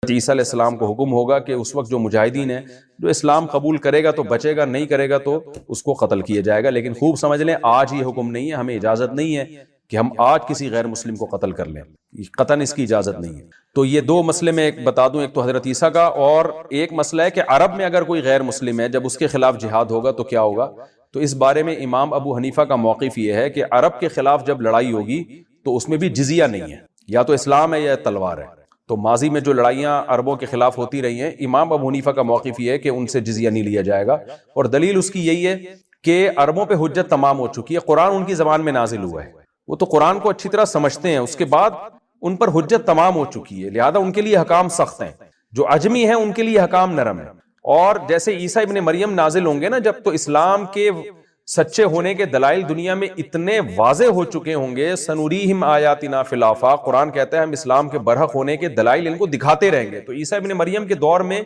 عیسیٰ علیہ السلام کو حکم ہوگا کہ اس وقت جو مجاہدین ہیں، جو اسلام قبول کرے گا تو بچے گا، نہیں کرے گا تو اس کو قتل کیا جائے گا۔ لیکن خوب سمجھ لیں آج یہ حکم نہیں ہے، ہمیں اجازت نہیں ہے کہ ہم آج کسی غیر مسلم کو قتل کر لیں، قطعاً اس کی اجازت نہیں ہے۔ تو یہ دو مسئلے میں ایک بتا دوں، ایک تو حضرت عیسیٰ کا، اور ایک مسئلہ ہے کہ عرب میں اگر کوئی غیر مسلم ہے، جب اس کے خلاف جہاد ہوگا تو کیا ہوگا۔ تو اس بارے میں امام ابو حنیفہ کا موقف یہ ہے کہ عرب کے خلاف جب لڑائی ہوگی تو اس میں بھی جزیہ نہیں ہے، یا تو اسلام ہے یا تلوار ہے۔ تو ماضی میں جو لڑائیاں عربوں کے خلاف ہوتی رہی ہیں، امام ابو حنیفہ کا موقف یہ ہے کہ ان سے جزیہ نہیں لیا جائے گا، اور دلیل اس کی یہی ہے کہ عربوں پہ حجت تمام ہو چکی ہے، قرآن ان کی زبان میں نازل ہوا ہے، وہ تو قرآن کو اچھی طرح سمجھتے ہیں، اس کے بعد ان پر حجت تمام ہو چکی ہے، لہذا ان کے لیے حکام سخت ہیں۔ جو عجمی ہیں ان کے لیے حکام نرم ہیں، اور جیسے عیسیٰ ابن مریم نازل ہوں گے نا جب، تو اسلام کے سچے ہونے کے دلائل دنیا میں اتنے واضح ہو چکے ہوں گے، سنوریہم آیاتنا فی الآفاق، قرآن کہتا ہے ہم اسلام کے برحق ہونے کے دلائل ان کو دکھاتے رہیں گے۔ تو عیسیٰ ابن مریم کے دور میں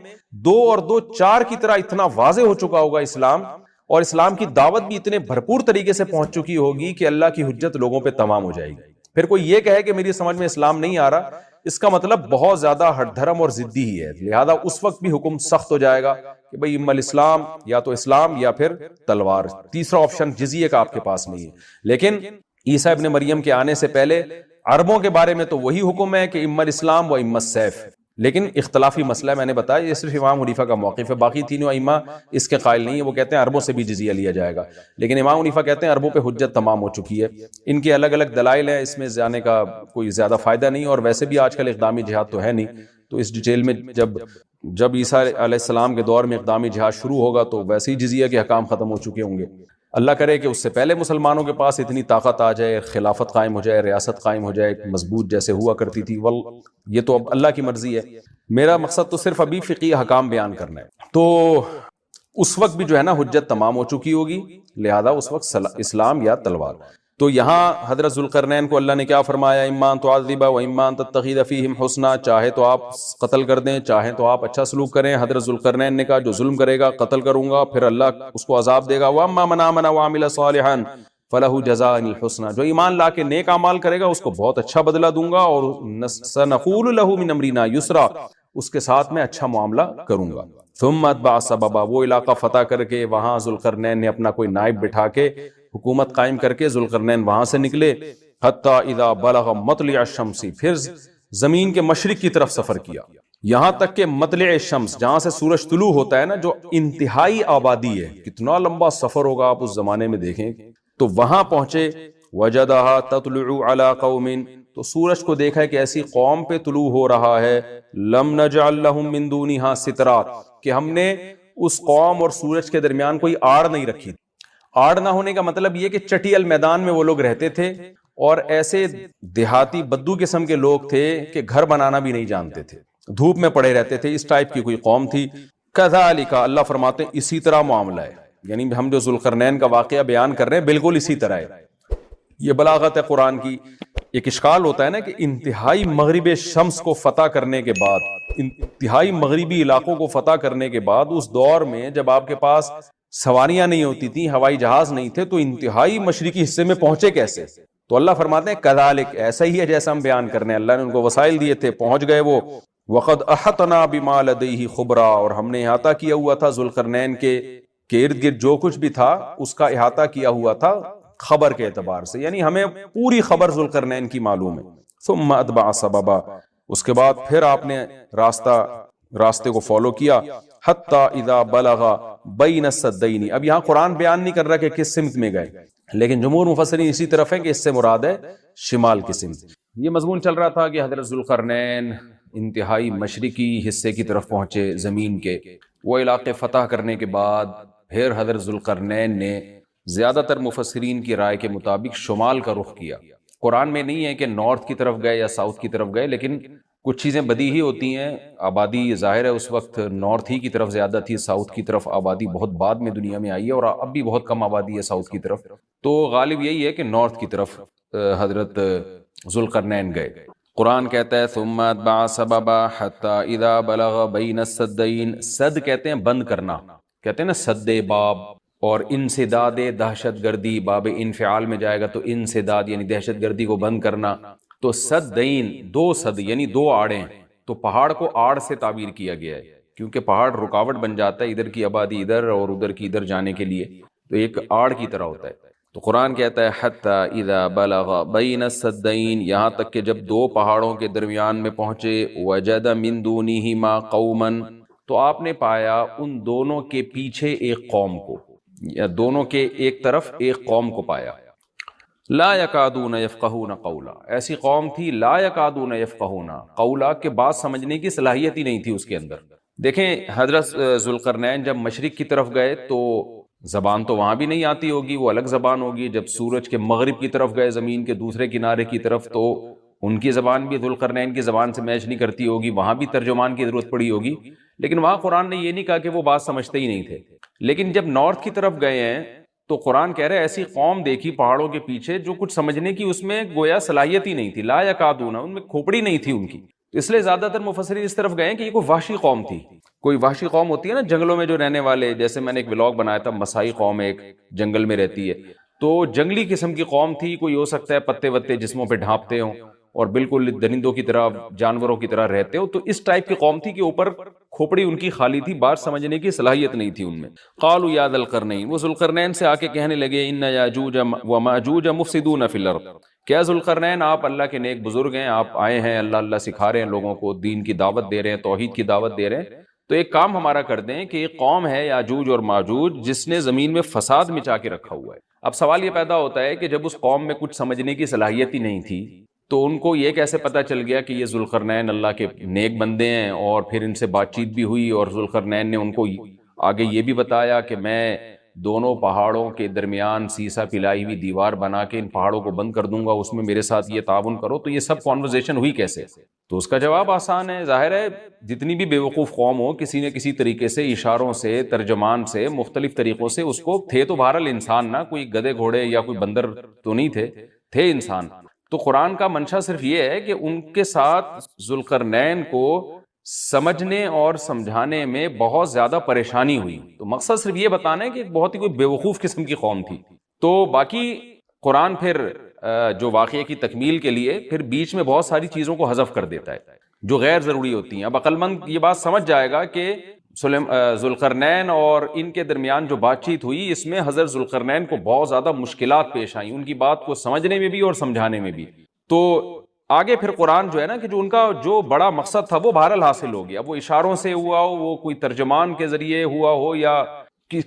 2 اور 2 4 کی طرح اتنا واضح ہو چکا ہوگا اسلام، اور اسلام کی دعوت بھی اتنے بھرپور طریقے سے پہنچ چکی ہوگی کہ اللہ کی حجت لوگوں پہ تمام ہو جائے گی۔ پھر کوئی یہ کہے کہ میری سمجھ میں اسلام نہیں آ رہا، اس کا مطلب بہت زیادہ ہٹ دھرم اور ضدی ہی ہے، لہذا اس وقت بھی حکم سخت ہو جائے گا کہ بھئی اما الاسلام، یا تو اسلام یا پھر تلوار، تیسرا آپشن جزیے کا آپ کے پاس نہیں ہے۔ لیکن عیسیٰ ابن مریم کے آنے سے پہلے عربوں کے بارے میں تو وہی حکم ہے کہ اما الاسلام و اما السیف، لیکن اختلافی مسئلہ ہے، میں نے بتایا یہ صرف امام حنیفہ کا موقف ہے، باقی تینوں ائمہ اس کے قائل نہیں ہیں، وہ کہتے ہیں عربوں سے بھی جزیہ لیا جائے گا، لیکن امام حنیفہ کہتے ہیں عربوں پہ حجت تمام ہو چکی ہے۔ ان کے الگ الگ دلائل ہیں، اس میں جانے کا کوئی زیادہ فائدہ نہیں، اور ویسے بھی آج کل اقدامی جہاد تو ہے نہیں، تو اس ڈیٹیل میں جب عیسیٰ علیہ السلام کے دور میں اقدامی جہاد شروع ہوگا تو ویسے ہی جزیہ کے حکام ختم ہو چکے ہوں گے۔ اللہ کرے کہ اس سے پہلے مسلمانوں کے پاس اتنی طاقت آ جائے، خلافت قائم ہو جائے، ریاست قائم ہو جائے مضبوط جیسے ہوا کرتی تھی، یہ تو اب اللہ کی مرضی ہے، میرا مقصد تو صرف ابھی فقہی حکام بیان کرنا ہے۔ تو اس وقت بھی جو ہے نا حجت تمام ہو چکی ہوگی، لہذا اس وقت اسلام یا تلوار۔ تو یہاں حضرت ذوالقرنین کو اللہ نے کیا فرمایا، اما ان تعذب و اما ان تتخذ فیہم حسنا، چاہے تو آپ قتل کر دیں، چاہے تو آپ اچھا سلوک کریں۔ حضرت ذوالقرنین نے کہا جو ظلم کرے گا قتل کروں گا، پھر اللہ اس کو عذاب دے گا، واما من آمن وعمل صالحا فلہ جزاء الحسنى، جو ایمان لا کے نیک اعمال کرے گا اس کو بہت اچھا بدلہ دوں گا، اور سنقول له من امرنا یسرا، اس کے ساتھ میں اچھا معاملہ کروں گا۔ ثم اتبع سببا، وہ علاقہ فتح کر کے وہاں ذوالقرنین نے اپنا کوئی نائب بٹھا کے حکومت قائم کر کے ذوالقرنین وہاں سے نکلے، حتی اذا بلغ مطلع الشمس، پھر زمین کے مشرق کی طرف سفر کیا، یہاں تک کہ مطلع الشمس، جہاں سے سورج طلوع ہوتا ہے نا، جو انتہائی آبادی ہے، کتنا لمبا سفر ہوگا آپ اس زمانے میں دیکھیں، تو وہاں پہنچے، وجدہا تطلع علی قوم، تو سورج کو دیکھا کہ ایسی قوم پہ طلوع ہو رہا ہے، لم نجعل لہم من دونہا سترا، کہ ہم نے اس قوم اور سورج کے درمیان کوئی آڑ نہیں رکھی۔ آڑ نہ ہونے کا مطلب یہ کہ چٹیل میدان میں وہ لوگ رہتے تھے، اور ایسے دیہاتی بدو قسم کے لوگ تھے کہ گھر بنانا بھی نہیں جانتے تھے، دھوپ میں پڑے رہتے تھے، اس ٹائپ کی کوئی قوم تھی۔ کذالک، اللہ فرماتے ہیں اسی طرح معاملہ ہے، یعنی ہم جو ذوالقرنین کا واقعہ بیان کر رہے ہیں بالکل اسی طرح ہے۔ یہ بلاغت ہے قرآن کی۔ ایک اشکال ہوتا ہے نا کہ انتہائی مغرب شمس کو فتح کرنے کے بعد، انتہائی مغربی علاقوں کو فتح کرنے کے بعد، اس دور میں جب آپ کے پاس سواریاں نہیں ہوتی تھیں، ہوائی جہاز نہیں تھے، تو انتہائی مشرقی حصے میں پہنچے کیسے؟ تو اللہ فرماتے ہیں کذالک، ایسا ہی ہے جیسا ہم بیان کرنے، اللہ نے ان کو وسائل دیے تھے، پہنچ گئے وہ۔ وقد احطنا بما لدیہ خبرا، اور ہم نے احاطہ کیا ہوا تھا ذوالقرنین کے ارد گرد جو کچھ بھی تھا اس کا احاطہ کیا ہوا تھا خبر کے اعتبار سے، یعنی ہمیں پوری خبر ذوالقرنین کی معلوم ہے۔ ثم اتبع سببا، اس کے بعد پھر آپ نے راستے کو فالو کیا، حتی اذا بلغ بین السدین۔ اب یہاں قرآن بیان نہیں کر رہا کہ کس سمت میں گئے، لیکن جمہور مفسرین اسی طرف ہیں کہ اس سے مراد ہے شمال کی سمت۔ یہ مضمون چل رہا تھا کہ حضرت ذوالقرنین انتہائی مشرقی حصے کی طرف پہنچے زمین کے، وہ علاقے فتح کرنے کے بعد پھر حضرت ذوالقرنین نے زیادہ تر مفسرین کی رائے کے مطابق شمال کا رخ کیا۔ قرآن میں نہیں ہے کہ نارتھ کی طرف گئے یا ساؤتھ کی طرف گئے، لیکن کچھ چیزیں بدیہی ہوتی ہیں۔ آبادی ظاہر ہے اس وقت نارتھ ہی کی طرف زیادہ تھی، ساؤتھ کی طرف آبادی بہت بعد میں دنیا میں آئی ہے، اور اب بھی بہت کم آبادی ہے ساؤتھ کی طرف، تو غالب یہی ہے کہ نارتھ کی طرف حضرت ذوالقرنین گئے۔ قرآن کہتا ہے ثم اتبع سببا حتی اذا بلغ بین السدین، سد کہتے ہیں بند کرنا، کہتے ہیں نا سد باب، اور انسداد دہشت گردی، باب انفعال میں جائے گا تو انسداد یعنی دہشت گردی کو بند کرنا، تو سدین، 2 سد یعنی 2 آڑیں، تو پہاڑ کو آڑ سے تعبیر کیا گیا ہے، کیونکہ پہاڑ رکاوٹ بن جاتا ہے ادھر کی آبادی ادھر اور ادھر کی ادھر جانے کے لیے، تو ایک آڑ کی طرح ہوتا ہے۔ تو قرآن کہتا ہے حتی اذا بلغ بین السدین، یہاں تک کہ جب دو پہاڑوں کے درمیان میں پہنچے، وجد من دونہما قوما، تو آپ نے پایا ان دونوں کے پیچھے ایک قوم کو، یا دونوں کے ایک طرف ایک قوم کو پایا۔ لا یکادون یفقہون قولا، ایسی قوم تھی لا یکادون یفقہون قولا، کہ بات سمجھنے کی صلاحیت ہی نہیں تھی اس کے اندر۔ دیکھیں حضرت ذوالقرنین جب مشرق کی طرف گئے تو زبان تو وہاں بھی نہیں آتی ہوگی، وہ الگ زبان ہوگی۔ جب سورج کے مغرب کی طرف گئے زمین کے دوسرے کنارے کی طرف، تو ان کی زبان بھی ذوالقرنین کی زبان سے میچ نہیں کرتی ہوگی، وہاں بھی ترجمان کی ضرورت پڑی ہوگی۔ لیکن وہاں قرآن نے یہ نہیں کہا کہ وہ بات سمجھتے ہی نہیں تھے۔ لیکن جب نارتھ کی طرف گئے ہیں تو قرآن کہہ رہے ایسی قوم دیکھی پہاڑوں کے پیچھے جو کچھ سمجھنے کی اس میں گویا صلاحیت ہی نہیں تھی، لا یکادون، ان میں کھوپڑی نہیں تھی ان کی۔ اس لیے زیادہ تر مفسرین اس طرف گئے ہیں کہ یہ کوئی وحشی قوم تھی۔ کوئی وحشی قوم ہوتی ہے نا جنگلوں میں جو رہنے والے، جیسے میں نے ایک ولاگ بنایا تھا، مسائی قوم ایک جنگل میں رہتی ہے، تو جنگلی قسم کی قوم تھی۔ کوئی ہو سکتا ہے پتے وتے جسموں پہ ڈھانپتے ہوں اور بالکل درندوں کی طرح جانوروں کی طرح رہتے ہو، تو اس ٹائپ کی قوم تھی کہ اوپر کھوپڑی ان کی خالی تھی، بات سمجھنے کی صلاحیت نہیں تھی ان میں۔ قالوا یا ذا القرنین، وہ ذوالقرنین سے آ کے کہنے لگے ان یاجوج وماجوج مفسدون فی الارض، کیا ذوالقرنین آپ اللہ کے نیک بزرگ ہیں، آپ آئے ہیں اللہ اللہ سکھا رہے ہیں لوگوں کو، دین کی دعوت دے رہے ہیں، توحید کی دعوت دے رہے ہیں، تو ایک کام ہمارا کر دیں کہ ایک قوم ہے یاجوج اور ماجوج جس نے زمین میں فساد مچا کے رکھا ہوا ہے۔ اب سوال یہ پیدا ہوتا ہے کہ جب اس قوم میں کچھ سمجھنے کی صلاحیت ہی نہیں تھی تو ان کو یہ کیسے پتا چل گیا کہ یہ ذوالقرنین اللہ کے نیک بندے ہیں، اور پھر ان سے بات چیت بھی ہوئی اور ذوالقرنین نے ان کو آگے یہ بھی بتایا کہ میں دونوں پہاڑوں کے درمیان سیسا پلائی ہوئی دیوار بنا کے ان پہاڑوں کو بند کر دوں گا، اس میں میرے ساتھ یہ تعاون کرو، تو یہ سب کانورزیشن ہوئی کیسے؟ تو اس کا جواب آسان ہے، ظاہر ہے جتنی بھی بے وقوف قوم ہو کسی نہ کسی طریقے سے، اشاروں سے، ترجمان سے، مختلف طریقوں سے اس کو، تھے تو بہرحال انسان نا، کوئی گدھے گھوڑے یا کوئی بندر تو نہیں تھے انسان۔ تو قرآن کا منشا صرف یہ ہے کہ ان کے ساتھ ذوالقرنین کو سمجھنے اور سمجھانے میں بہت زیادہ پریشانی ہوئی، تو مقصد صرف یہ بتانا ہے کہ بہت ہی کوئی بے وقوف قسم کی قوم تھی۔ تو باقی قرآن پھر جو واقعے کی تکمیل کے لیے پھر بیچ میں بہت ساری چیزوں کو حذف کر دیتا ہے جو غیر ضروری ہوتی ہیں۔ اب عقل مند یہ بات سمجھ جائے گا کہ ذوالقرنین اور ان کے درمیان جو بات چیت ہوئی، اس میں حضرت ذوالقرنین کو بہت زیادہ مشکلات پیش آئیں، ان کی بات کو سمجھنے میں بھی اور سمجھانے میں بھی۔ تو آگے پھر قرآن جو ہے نا کہ جو ان کا جو بڑا مقصد تھا وہ بہرحال حاصل ہو گیا، وہ اشاروں سے ہوا ہو، وہ کوئی ترجمان کے ذریعے ہوا ہو یا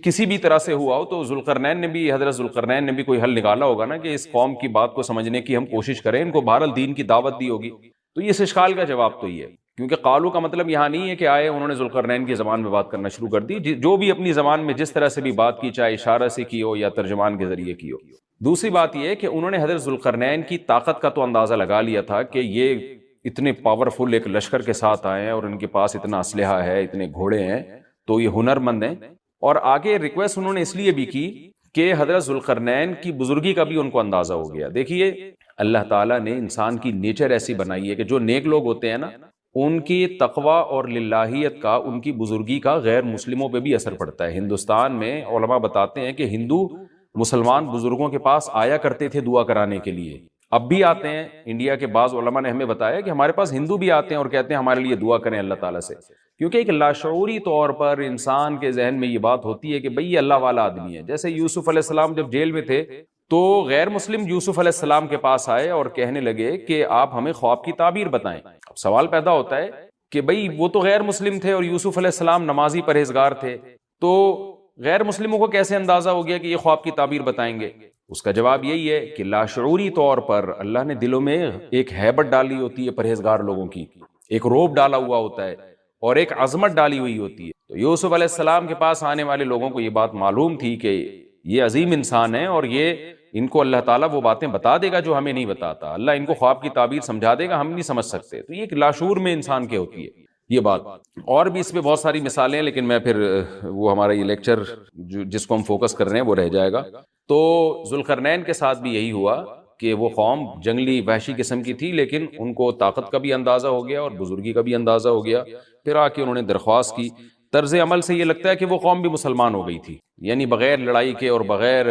کسی بھی طرح سے ہوا ہو، تو ذوالقرنین نے بھی، حضرت ذوالقرنین نے بھی کوئی حل نکالا ہوگا نا کہ اس قوم کی بات کو سمجھنے کی ہم کوشش کریں، ان کو بہرحال دین کی دعوت دی ہوگی۔ تو یہ اس اشکال کا جواب تو یہ ہے، کیونکہ قالو کا مطلب یہاں نہیں ہے کہ آئے انہوں نے ذوالقرنین کی زبان میں بات کرنا شروع کر دی، جو بھی اپنی زبان میں جس طرح سے بھی بات کی، چاہے اشارہ سے کی ہو یا ترجمان کے ذریعے کی ہو۔ دوسری بات یہ ہے کہ انہوں نے حضرت ذوالقرنین کی طاقت کا تو اندازہ لگا لیا تھا کہ یہ اتنے پاورفل ایک لشکر کے ساتھ آئے ہیں اور ان کے پاس اتنا اسلحہ ہے، اتنے گھوڑے ہیں، تو یہ ہنر مند ہیں۔ اور آگے ریکویسٹ انہوں نے اس لیے بھی کی کہ حضرت ذوالقرنین کی بزرگی کا بھی ان کو اندازہ ہو گیا۔ دیکھیے اللہ تعالیٰ نے انسان کی نیچر ایسی بنائی ہے کہ جو نیک لوگ ہوتے ہیں نا، ان کی تقوی اور للہیت کا، ان کی بزرگی کا غیر مسلموں پہ بھی اثر پڑتا ہے۔ ہندوستان میں علماء بتاتے ہیں کہ ہندو مسلمان بزرگوں کے پاس آیا کرتے تھے دعا کرانے کے لیے، اب بھی آتے ہیں۔ انڈیا کے بعض علماء نے ہمیں بتایا کہ ہمارے پاس ہندو بھی آتے ہیں اور کہتے ہیں ہمارے لیے دعا کریں اللہ تعالیٰ سے، کیونکہ ایک لاشعوری طور پر انسان کے ذہن میں یہ بات ہوتی ہے کہ بھئی یہ اللہ والا آدمی ہے۔ جیسے یوسف علیہ السلام جب جیل میں تھے تو غیر مسلم یوسف علیہ السلام کے پاس آئے اور کہنے لگے کہ آپ ہمیں خواب کی تعبیر بتائیں۔ اب سوال پیدا ہوتا ہے کہ بھئی وہ تو غیر مسلم تھے اور یوسف علیہ السلام نمازی پرہیزگار تھے، تو غیر مسلموں کو کیسے اندازہ ہو گیا کہ یہ خواب کی تعبیر بتائیں گے؟ اس کا جواب یہی ہے کہ لاشعوری طور پر اللہ نے دلوں میں ایک ہیبت ڈالی ہوتی ہے پرہیزگار لوگوں کی، ایک روب ڈالا ہوا ہوتا ہے اور ایک عظمت ڈالی ہوئی ہوتی ہے۔ تو یوسف علیہ السلام کے پاس آنے والے لوگوں کو یہ بات معلوم تھی کہ یہ عظیم انسان ہے اور یہ ان کو اللہ تعالیٰ وہ باتیں بتا دے گا جو ہمیں نہیں بتاتا، اللہ ان کو خواب کی تعبیر سمجھا دے گا، ہم نہیں سمجھ سکتے۔ تو یہ ایک لاشعور میں انسان کے ہوتی ہے یہ بات، اور بھی اس میں بہت ساری مثالیں ہیں، لیکن میں پھر وہ ہمارا یہ لیکچر جس کو ہم فوکس کر رہے ہیں وہ رہ جائے گا۔ تو ذوالقرنین کے ساتھ بھی یہی ہوا کہ وہ قوم جنگلی وحشی قسم کی تھی، لیکن ان کو طاقت کا بھی اندازہ ہو گیا اور بزرگی کا بھی اندازہ ہو گیا۔ پھر آ کے انہوں نے درخواست کی۔ طرز عمل سے یہ لگتا ہے کہ وہ قوم بھی مسلمان ہو گئی تھی، یعنی بغیر لڑائی کے اور بغیر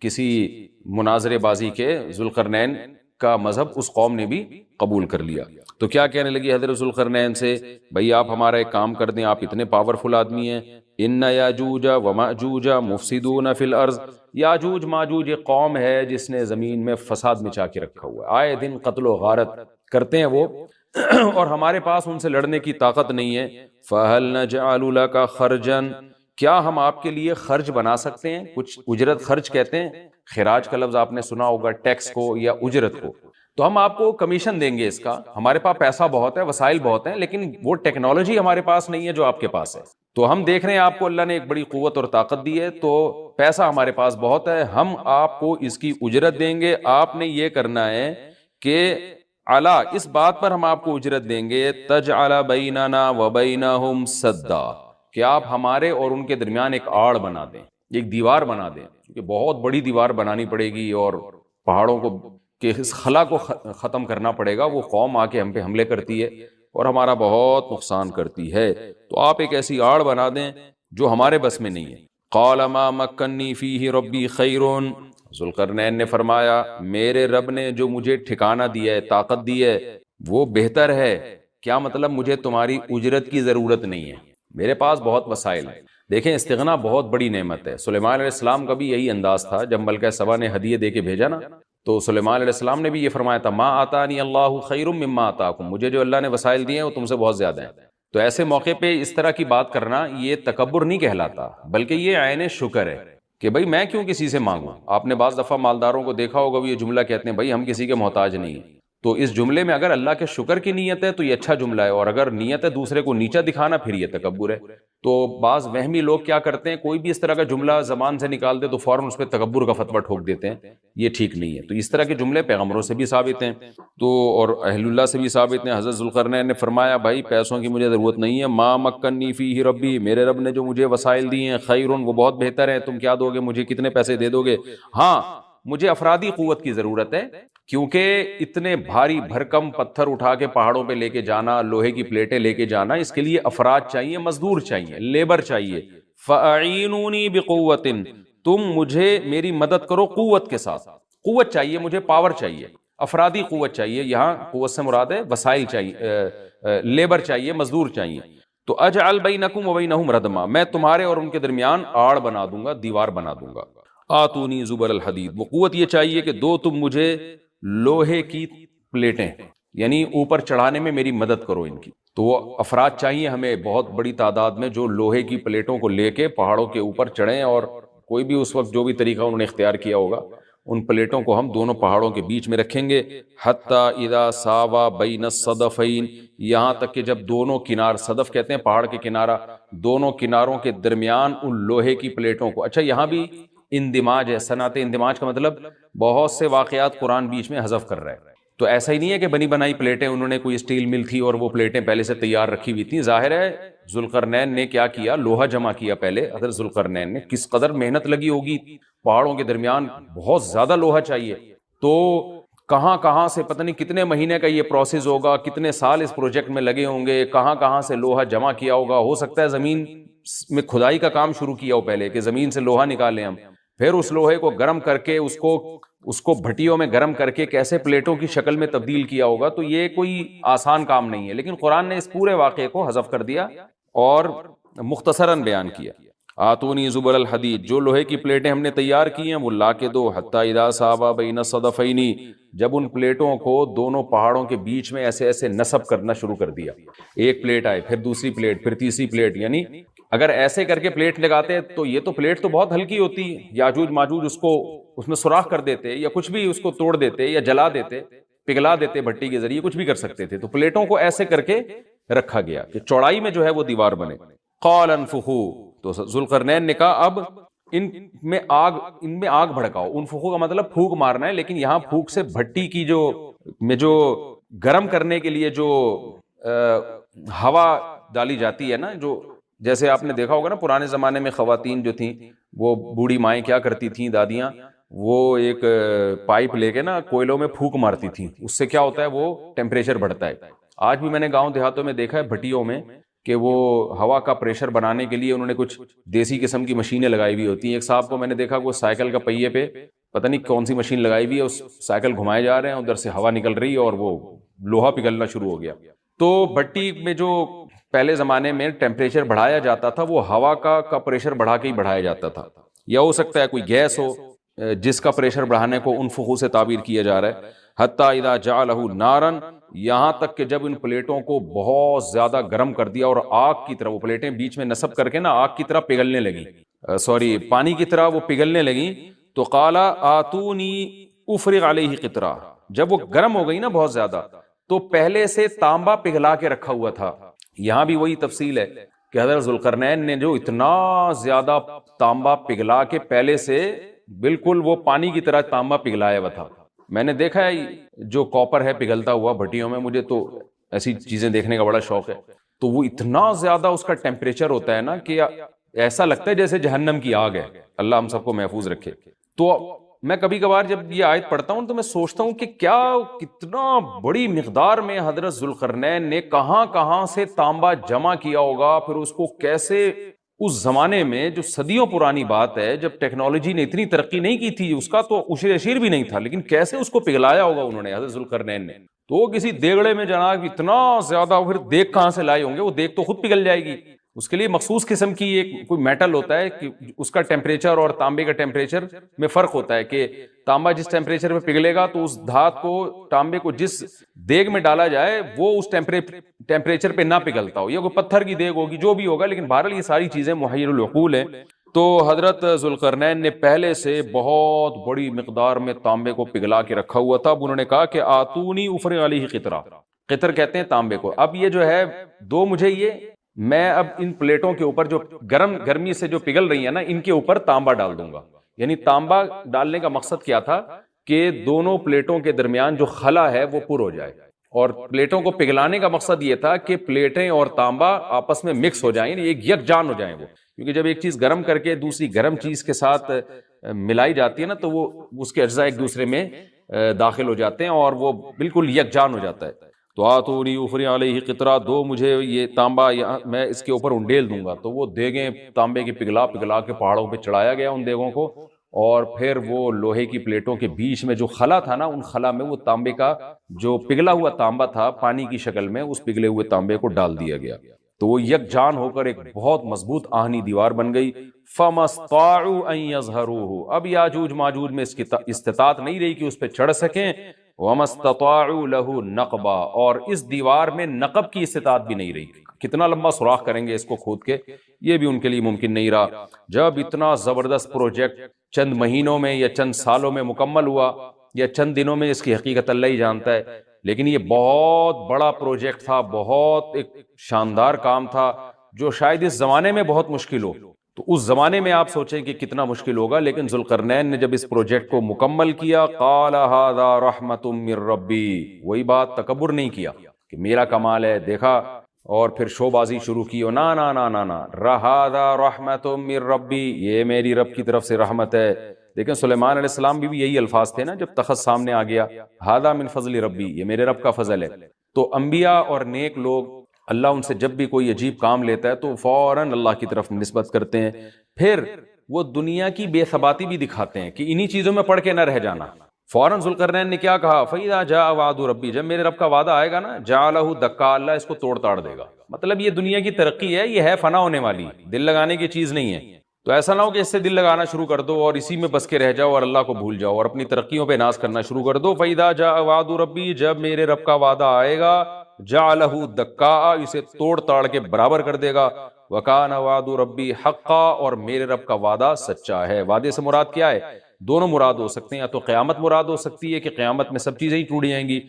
کسی مناظرے بازی کے ذوالقرنین کا مذہب اس قوم نے بھی قبول کر لیا۔ تو کیا کہنے لگی حضرت ذوالقرنین سے، بھائی آپ ہمارا ایک کام کر دیں، آپ اتنے پاورفل آدمی ہیں، ان یاجوج و ماجوج مفسدون فی الارض، یاجوج ماجوج ایک قوم ہے جس نے زمین میں فساد مچا کے رکھا ہوا ہے، آئے دن قتل و غارت کرتے ہیں وہ، اور ہمارے پاس ان سے لڑنے کی طاقت نہیں ہے، فَهَلْ نَجْعَلُ لَكَ خَرْجًا، کیا ہم آپ کے لیے خرچ بنا سکتے ہیں، کچھ اجرت خرچ کہتے ہیں، خراج کا لفظ آپ نے سنا ہوگا، ٹیکس کو یا اجرت کو، تو ہم آپ کو کمیشن دیں گے اس کا، ہمارے پاس پیسہ بہت ہے، وسائل بہت ہیں، لیکن وہ ٹیکنالوجی ہمارے پاس نہیں ہے جو آپ کے پاس ہے، تو ہم دیکھ رہے ہیں آپ کو اللہ نے ایک بڑی قوت اور طاقت دی ہے، تو پیسہ ہمارے پاس بہت ہے، ہم آپ کو اس کی اجرت دیں گے، آپ نے یہ کرنا ہے کہ علا، اس بات پر ہم آپ کو اجرت دیں گے، تجعل بیننا وبینہم سدا، کہ آپ ہمارے اور ان کے درمیان ایک آڑ بنا دیں، ایک دیوار بنا دیں، کیونکہ بہت بڑی دیوار بنانی پڑے گی اور پہاڑوں کو کہ اس خلا کو ختم کرنا پڑے گا، وہ قوم آ کے ہم پہ حملے کرتی ہے اور ہمارا بہت نقصان کرتی ہے، تو آپ ایک ایسی آڑ بنا دیں جو ہمارے بس میں نہیں ہے۔ قال ما مکنی فیہ ربی خیر، ذوالقرنین نے فرمایا میرے رب نے جو مجھے ٹھکانہ دیا ہے، طاقت دی ہے، وہ بہتر ہے، کیا مطلب مجھے تمہاری اجرت کی ضرورت نہیں ہے، میرے پاس بہت وسائل ہیں۔ دیکھیں استغنا بہت بڑی نعمت ہے، سلیمان علیہ السلام کا بھی یہی انداز تھا، جب ملکہ سبا نے ہدیے دے کے بھیجا نا، تو سلیمان علیہ السلام نے بھی یہ فرمایا تھا، ما آتانی اللہ خیر مما آتاکم، مجھے جو اللہ نے وسائل دیے ہیں وہ تم سے بہت زیادہ ہیں۔ تو ایسے موقع پہ اس طرح کی بات کرنا یہ تکبر نہیں کہلاتا، بلکہ یہ عین شکر ہے کہ بھائی میں کیوں کسی سے مانگوں۔ آپ نے بعض دفعہ مالداروں کو دیکھا ہوگا، وہ یہ جملہ کہتے ہیں بھائی ہم کسی کے محتاج نہیں ہیں، تو اس جملے میں اگر اللہ کے شکر کی نیت ہے تو یہ اچھا جملہ ہے، اور اگر نیت ہے دوسرے کو نیچا دکھانا پھر یہ تکبر ہے۔ تو بعض وہمی لوگ کیا کرتے ہیں، کوئی بھی اس طرح کا جملہ زبان سے نکال دے تو فوراً اس پہ تکبر کا فتویٰ ٹھوک دیتے ہیں، یہ ٹھیک نہیں ہے۔ تو اس طرح کے جملے پیغمبروں سے بھی ثابت ہیں تو اور اہل اللہ سے بھی ثابت ہیں۔ حضرت ذوالقرنین نے فرمایا بھائی پیسوں کی مجھے ضرورت نہیں ہے، ما مکنی فیہ ربی، میرے رب نے جو مجھے وسائل دیے ہیں، خیرن، وہ بہت بہتر ہے، تم کیا دو گے مجھے، کتنے پیسے دے دو گے؟ ہاں مجھے افرادی قوت کی ضرورت ہے، کیونکہ اتنے بھاری بھرکم پتھر اٹھا کے پہاڑوں پہ لے کے جانا، لوہے کی پلیٹیں لے کے جانا، اس کے لیے افراد چاہیے، مزدور چاہیے، لیبر چاہیے۔ فَأَعِينُونِي بِقُوَّةٍ، تم مجھے میری مدد کرو قوت کے ساتھ، قوت چاہیے مجھے، پاور چاہیے، افرادی قوت چاہیے، یہاں قوت سے مراد ہے وسائل چاہیے، لیبر چاہیے، مزدور چاہیے۔ تو اجعل بینکم وبینہم ردما، میں تمہارے اور ان کے درمیان آڑ بنا دوں گا، دیوار بنا دوں گا۔ آتونی زبر الحدید، وہ قوت یہ چاہیے کہ دو تم مجھے لوہے کی پلیٹیں، یعنی اوپر چڑھانے میں میری مدد کرو ان کی۔ تو وہ افراد چاہیے ہمیں بہت بڑی تعداد میں جو لوہے کی پلیٹوں کو لے کے پہاڑوں کے اوپر چڑھیں، اور کوئی بھی اس وقت جو بھی طریقہ انہوں نے اختیار کیا ہوگا، ان پلیٹوں کو ہم دونوں پہاڑوں کے بیچ میں رکھیں گے، حتی اذا ساوا بین الصدفین، یہاں تک کہ جب دونوں کنار، صدف کہتے ہیں پہاڑ کے کنارہ، دونوں کناروں کے درمیان ان لوہے کی پلیٹوں کو۔ اچھا یہاں بھی اندماج ہے، صنعت اندماج کا مطلب بہت سے واقعات قرآن بیچ میں حذف کر رہا ہے، تو ایسا ہی نہیں ہے کہ بنی بنائی پلیٹیں، انہوں نے کوئی اسٹیل مل تھی اور وہ پلیٹیں پہلے سے تیار رکھی ہوئی تھیں۔ ظاہر ہے ذوالقرنین نے کیا کیا، لوہا جمع کیا پہلے، حضرت ذوالقرنین نے، کس قدر محنت لگی ہوگی، پہاڑوں کے درمیان بہت زیادہ لوہا چاہیے، تو کہاں کہاں سے پتہ نہیں کتنے مہینے کا یہ پروسیس ہوگا، کتنے سال اس پروجیکٹ میں لگے ہوں گے، کہاں کہاں سے لوہا جمع کیا ہوگا، ہو سکتا ہے زمین میں کھدائی کا کام شروع کیا ہو پہلے، کہ زمین سے لوہا نکالیں ہم، پھر اس لوہے کو گرم کر کے اس کو بھٹیوں میں گرم کر کے کیسے پلیٹوں کی شکل میں تبدیل کیا ہوگا، تو یہ کوئی آسان کام نہیں ہے، لیکن قرآن نے اس پورے واقعے کو حذف کر دیا اور مختصراً بیان کیا۔ آتونی زبر الحدید، جو لوہے کی پلیٹیں ہم نے تیار کی ہیں وہ لا کے دو، حتی اذا ساوا بین الصدفین، جب ان پلیٹوں کو دونوں پہاڑوں کے بیچ میں ایسے ایسے نصب کرنا شروع کر دیا، ایک پلیٹ آئے، پھر دوسری پلیٹ، پھر تیسری پلیٹ، یعنی اگر ایسے کر کے پلیٹ لگاتے تو یہ تو پلیٹ تو بہت ہلکی ہوتی، یاجوج ماجوج اس میں سوراخ کر دیتے یا کچھ بھی اس کو توڑ دیتے یا جلا دیتے، پگھلا دیتے بھٹی کے ذریعے، کچھ بھی کر سکتے تھے، تو پلیٹوں کو ایسے کر کے رکھا گیا کہ چوڑائی میں جو ہے وہ دیوار بنے۔ قال انفخوا، تو ذوالقرنین نے کہا اب ان میں آگ بھڑکاؤ، انفخوا کا مطلب پھونک مارنا ہے، لیکن یہاں پھونک سے بھٹی کی جو گرم کرنے کے لیے جو ہوا ڈالی جاتی ہے نا، جو جیسے آپ نے دیکھا ہوگا نا پرانے زمانے میں خواتین جو تھیں، وہ بوڑھی مائیں کیا کرتی تھیں، دادیاں، وہ ایک پائپ لے کے نا کوئلوں میں پھونک مارتی تھیں، اس سے کیا ہوتا ہے وہ ٹیمپریچر بڑھتا ہے۔ آج بھی میں نے گاؤں دیہاتوں میں دیکھا ہے بھٹیوں میں کہ وہ ہوا کا پریشر بنانے کے لیے انہوں نے کچھ دیسی قسم کی مشینیں لگائی ہوئی ہوتی ہیں۔ ایک صاحب کو میں نے دیکھا وہ سائیکل کا پہیے پہ پتہ نہیں کون سی مشین لگائی ہوئی ہے، اس سائیکل گھمائے جا رہے ہیں، ادھر سے ہوا نکل رہی ہے اور وہ لوہا پگھلنا شروع ہو گیا. تو بھٹی میں جو پہلے زمانے میں ٹیمپریچر بڑھایا جاتا تھا وہ ہوا کا پریشر بڑھا کے ہی بڑھایا جاتا تھا, یا ہو سکتا ہے کوئی گیس ہو جس کا پریشر بڑھانے کو انفخو سے تعبیر کیا جا رہا ہے. حتیٰ اذا جعلہ نارا, یہاں تک کہ جب ان پلیٹوں کو بہت زیادہ گرم کر دیا اور آگ کی طرح, وہ پلیٹیں بیچ میں نصب کر کے نا آگ کی طرح پگھلنے لگی, پانی کی طرح وہ پگھلنے لگی. تو قال آتونی افرغ علیہ قطرہ, جب وہ گرم ہو گئی نا بہت زیادہ, تو پہلے سے تانبا پگھلا کے رکھا ہوا تھا. یہاں بھی وہی تفصیل ہے کہ حضرت ذوالقرنین نے جو اتنا زیادہ تانبا پگھلا کے پہلے سے بالکل وہ پانی کی طرح تانبا پگھلایا ہوا تھا. میں نے دیکھا ہے جو کاپر ہے پگھلتا ہوا بھٹیوں میں, مجھے تو ایسی چیزیں دیکھنے کا بڑا شوق ہے. تو وہ اتنا زیادہ اس کا ٹیمپریچر ہوتا ہے نا کہ ایسا لگتا ہے جیسے جہنم کی آگ ہے. اللہ ہم سب کو محفوظ رکھے. تو میں کبھی کبھار جب یہ آیت پڑھتا ہوں تو میں سوچتا ہوں کہ کتنا بڑی مقدار میں حضرت ذوالقرنین نے کہاں سے تانبا جمع کیا ہوگا, پھر اس کو کیسے اس زمانے میں, جو صدیوں پرانی بات ہے, جب ٹیکنالوجی نے اتنی ترقی نہیں کی تھی, اس کا تو اشیر اشیر بھی نہیں تھا, لیکن کیسے اس کو پگھلایا ہوگا انہوں نے حضرت ذوالقرنین نے. تو کسی دیگڑے میں جناب اتنا زیادہ, پھر دیگ کہاں سے لائے ہوں گے, وہ دیگ تو خود پگھل جائے گی. اس کے لیے مخصوص قسم کی ایک کوئی میٹل ہوتا ہے کہ اس کا ٹیمپریچر اور تانبے کا ٹیمپریچر میں فرق ہوتا ہے, کہ تانبا جس ٹیمپریچر پہ پگھلے گا تو اس دھات کو, تانبے کو جس دیگ میں ڈالا جائے وہ اس ٹیمپریچر پہ نہ پگھلتا ہو, یا کوئی پتھر کی دیگ ہوگی جو بھی ہوگا, لیکن بہرحال یہ ساری چیزیں محیر العقول ہیں. تو حضرت ذوالقرنین نے پہلے سے بہت بڑی مقدار میں تانبے کو پگھلا کے رکھا ہوا تھا. اب انہوں نے کہا کہ آتونی افرغ علیہ قطرہ, قطر کہتے ہیں تانبے کو. اب یہ جو ہے دو مجھے میں اب ان پلیٹوں کے اوپر جو گرمی سے جو پگھل رہی ہیں نا, ان کے اوپر تانبا ڈال دوں گا. یعنی تانبا ڈالنے کا مقصد کیا تھا کہ دونوں پلیٹوں کے درمیان جو خلا ہے وہ پر ہو جائے, اور پلیٹوں کو پگھلانے کا مقصد یہ تھا کہ پلیٹیں اور تانبا آپس میں مکس ہو جائیں, ایک یکجان ہو جائیں وہ. کیونکہ جب ایک چیز گرم کر کے دوسری گرم چیز کے ساتھ ملائی جاتی ہے نا, تو وہ اس کے اجزاء ایک دوسرے میں داخل ہو جاتے ہیں اور وہ بالکل یکجان ہو جاتا ہے. تو آتونی افرغ علیہ قطرہ, دو مجھے یہ تانبا, میں اس کے اوپر انڈیل دوں گا. تو وہ دیگیں تانبے کی پگھلا کے پہاڑوں پہ چڑھایا گیا ان دیگوں کو, اور پھر وہ لوہے کی پلیٹوں کے بیچ میں جو خلا تھا نا, ان خلا میں وہ تانبے کا جو پگھلا ہوا تانبا تھا پانی کی شکل میں, اس پگھلے ہوئے تانبے کو ڈال دیا گیا. تو وہ یکجان ہو کر ایک بہت مضبوط آہنی دیوار بن گئی. فَمَسْطَاعُوا أَن يَظْهَرُوهُ, اب یاجوج ماجوج میں اس کی استطاعت نہیں رہی کہ اس پہ چڑھ سکیں. وَمَسْتَطَاعُوا لَهُ نَقْبًا, اور اس دیوار میں نقب کی استطاعت بھی نہیں رہی. کتنا لمبا سوراخ کریں گے اس کو کھود کے, یہ بھی ان کے لیے ممکن نہیں رہا. جب اتنا زبردست پروجیکٹ چند مہینوں میں یا چند سالوں میں مکمل ہوا, یا چند دنوں میں, اس کی حقیقت اللہ ہی جانتا ہے, لیکن یہ بہت بڑا پروجیکٹ تھا, بہت ایک شاندار کام تھا, جو شاید اس زمانے میں بہت مشکل ہو. تو اس زمانے میں آپ سوچیں کہ کتنا مشکل ہوگا, لیکن ذوالقرنین نے جب اس پروجیکٹ کو مکمل کیا, قال ھذا رحمت من ربی, وہی بات, تکبر نہیں کیا کہ میرا کمال ہے, دیکھا, اور پھر شو بازی شروع کی, نا نا نا نا نا, ھذا رحمت من ربی, یہ میری رب کی طرف سے رحمت ہے. لیکن سلیمان علیہ السلام بھی یہی الفاظ تھے نا جب تخت سامنے آ گیا, ھذا من فضل ربی, یہ میرے رب کا فضل ہے. تو انبیاء اور نیک لوگ, اللہ ان سے جب بھی کوئی عجیب کام لیتا ہے تو فوراً اللہ کی طرف نسبت کرتے ہیں. پھر وہ دنیا کی بے ثباتی بھی دکھاتے ہیں کہ انہی چیزوں میں پڑھ کے نہ رہ جانا. فوراً ذوالقرنین نے کیا کہا, فَإِذَا جَاءَ وَعْدُ رَبِّي, جب میرے رب کا وعدہ آئے گا نا, جَعَلَهُ دَكَّا, اللہ اس کو توڑ تاڑ دے گا. مطلب یہ دنیا کی ترقی ہے, یہ ہے فنا ہونے والی, دل لگانے کی چیز نہیں ہے. تو ایسا نہ ہو کہ اس سے دل لگانا شروع کر دو اور اسی میں بس کے رہ جاؤ اور اللہ کو بھول جاؤ اور اپنی ترقیوں پہ ناز کرنا شروع کر دو. فَإِذَا جَاءَ وَعْدُ رَبِّي, جب میرے رب کا وعدہ آئے گا, جَعَلَهُ دَكَّا, اسے توڑ تاڑ کے برابر کر دے گا. وَكَانَ وَعْدُ رَبِّي حَقًّا, اور میرے رب کا وعدہ سچا ہے. وعدے سے مراد کیا ہے؟ دونوں مراد ہو سکتے ہیں, یا تو قیامت مراد ہو سکتی ہے کہ قیامت میں سب چیزیں ہی ٹوٹ جائیں گی,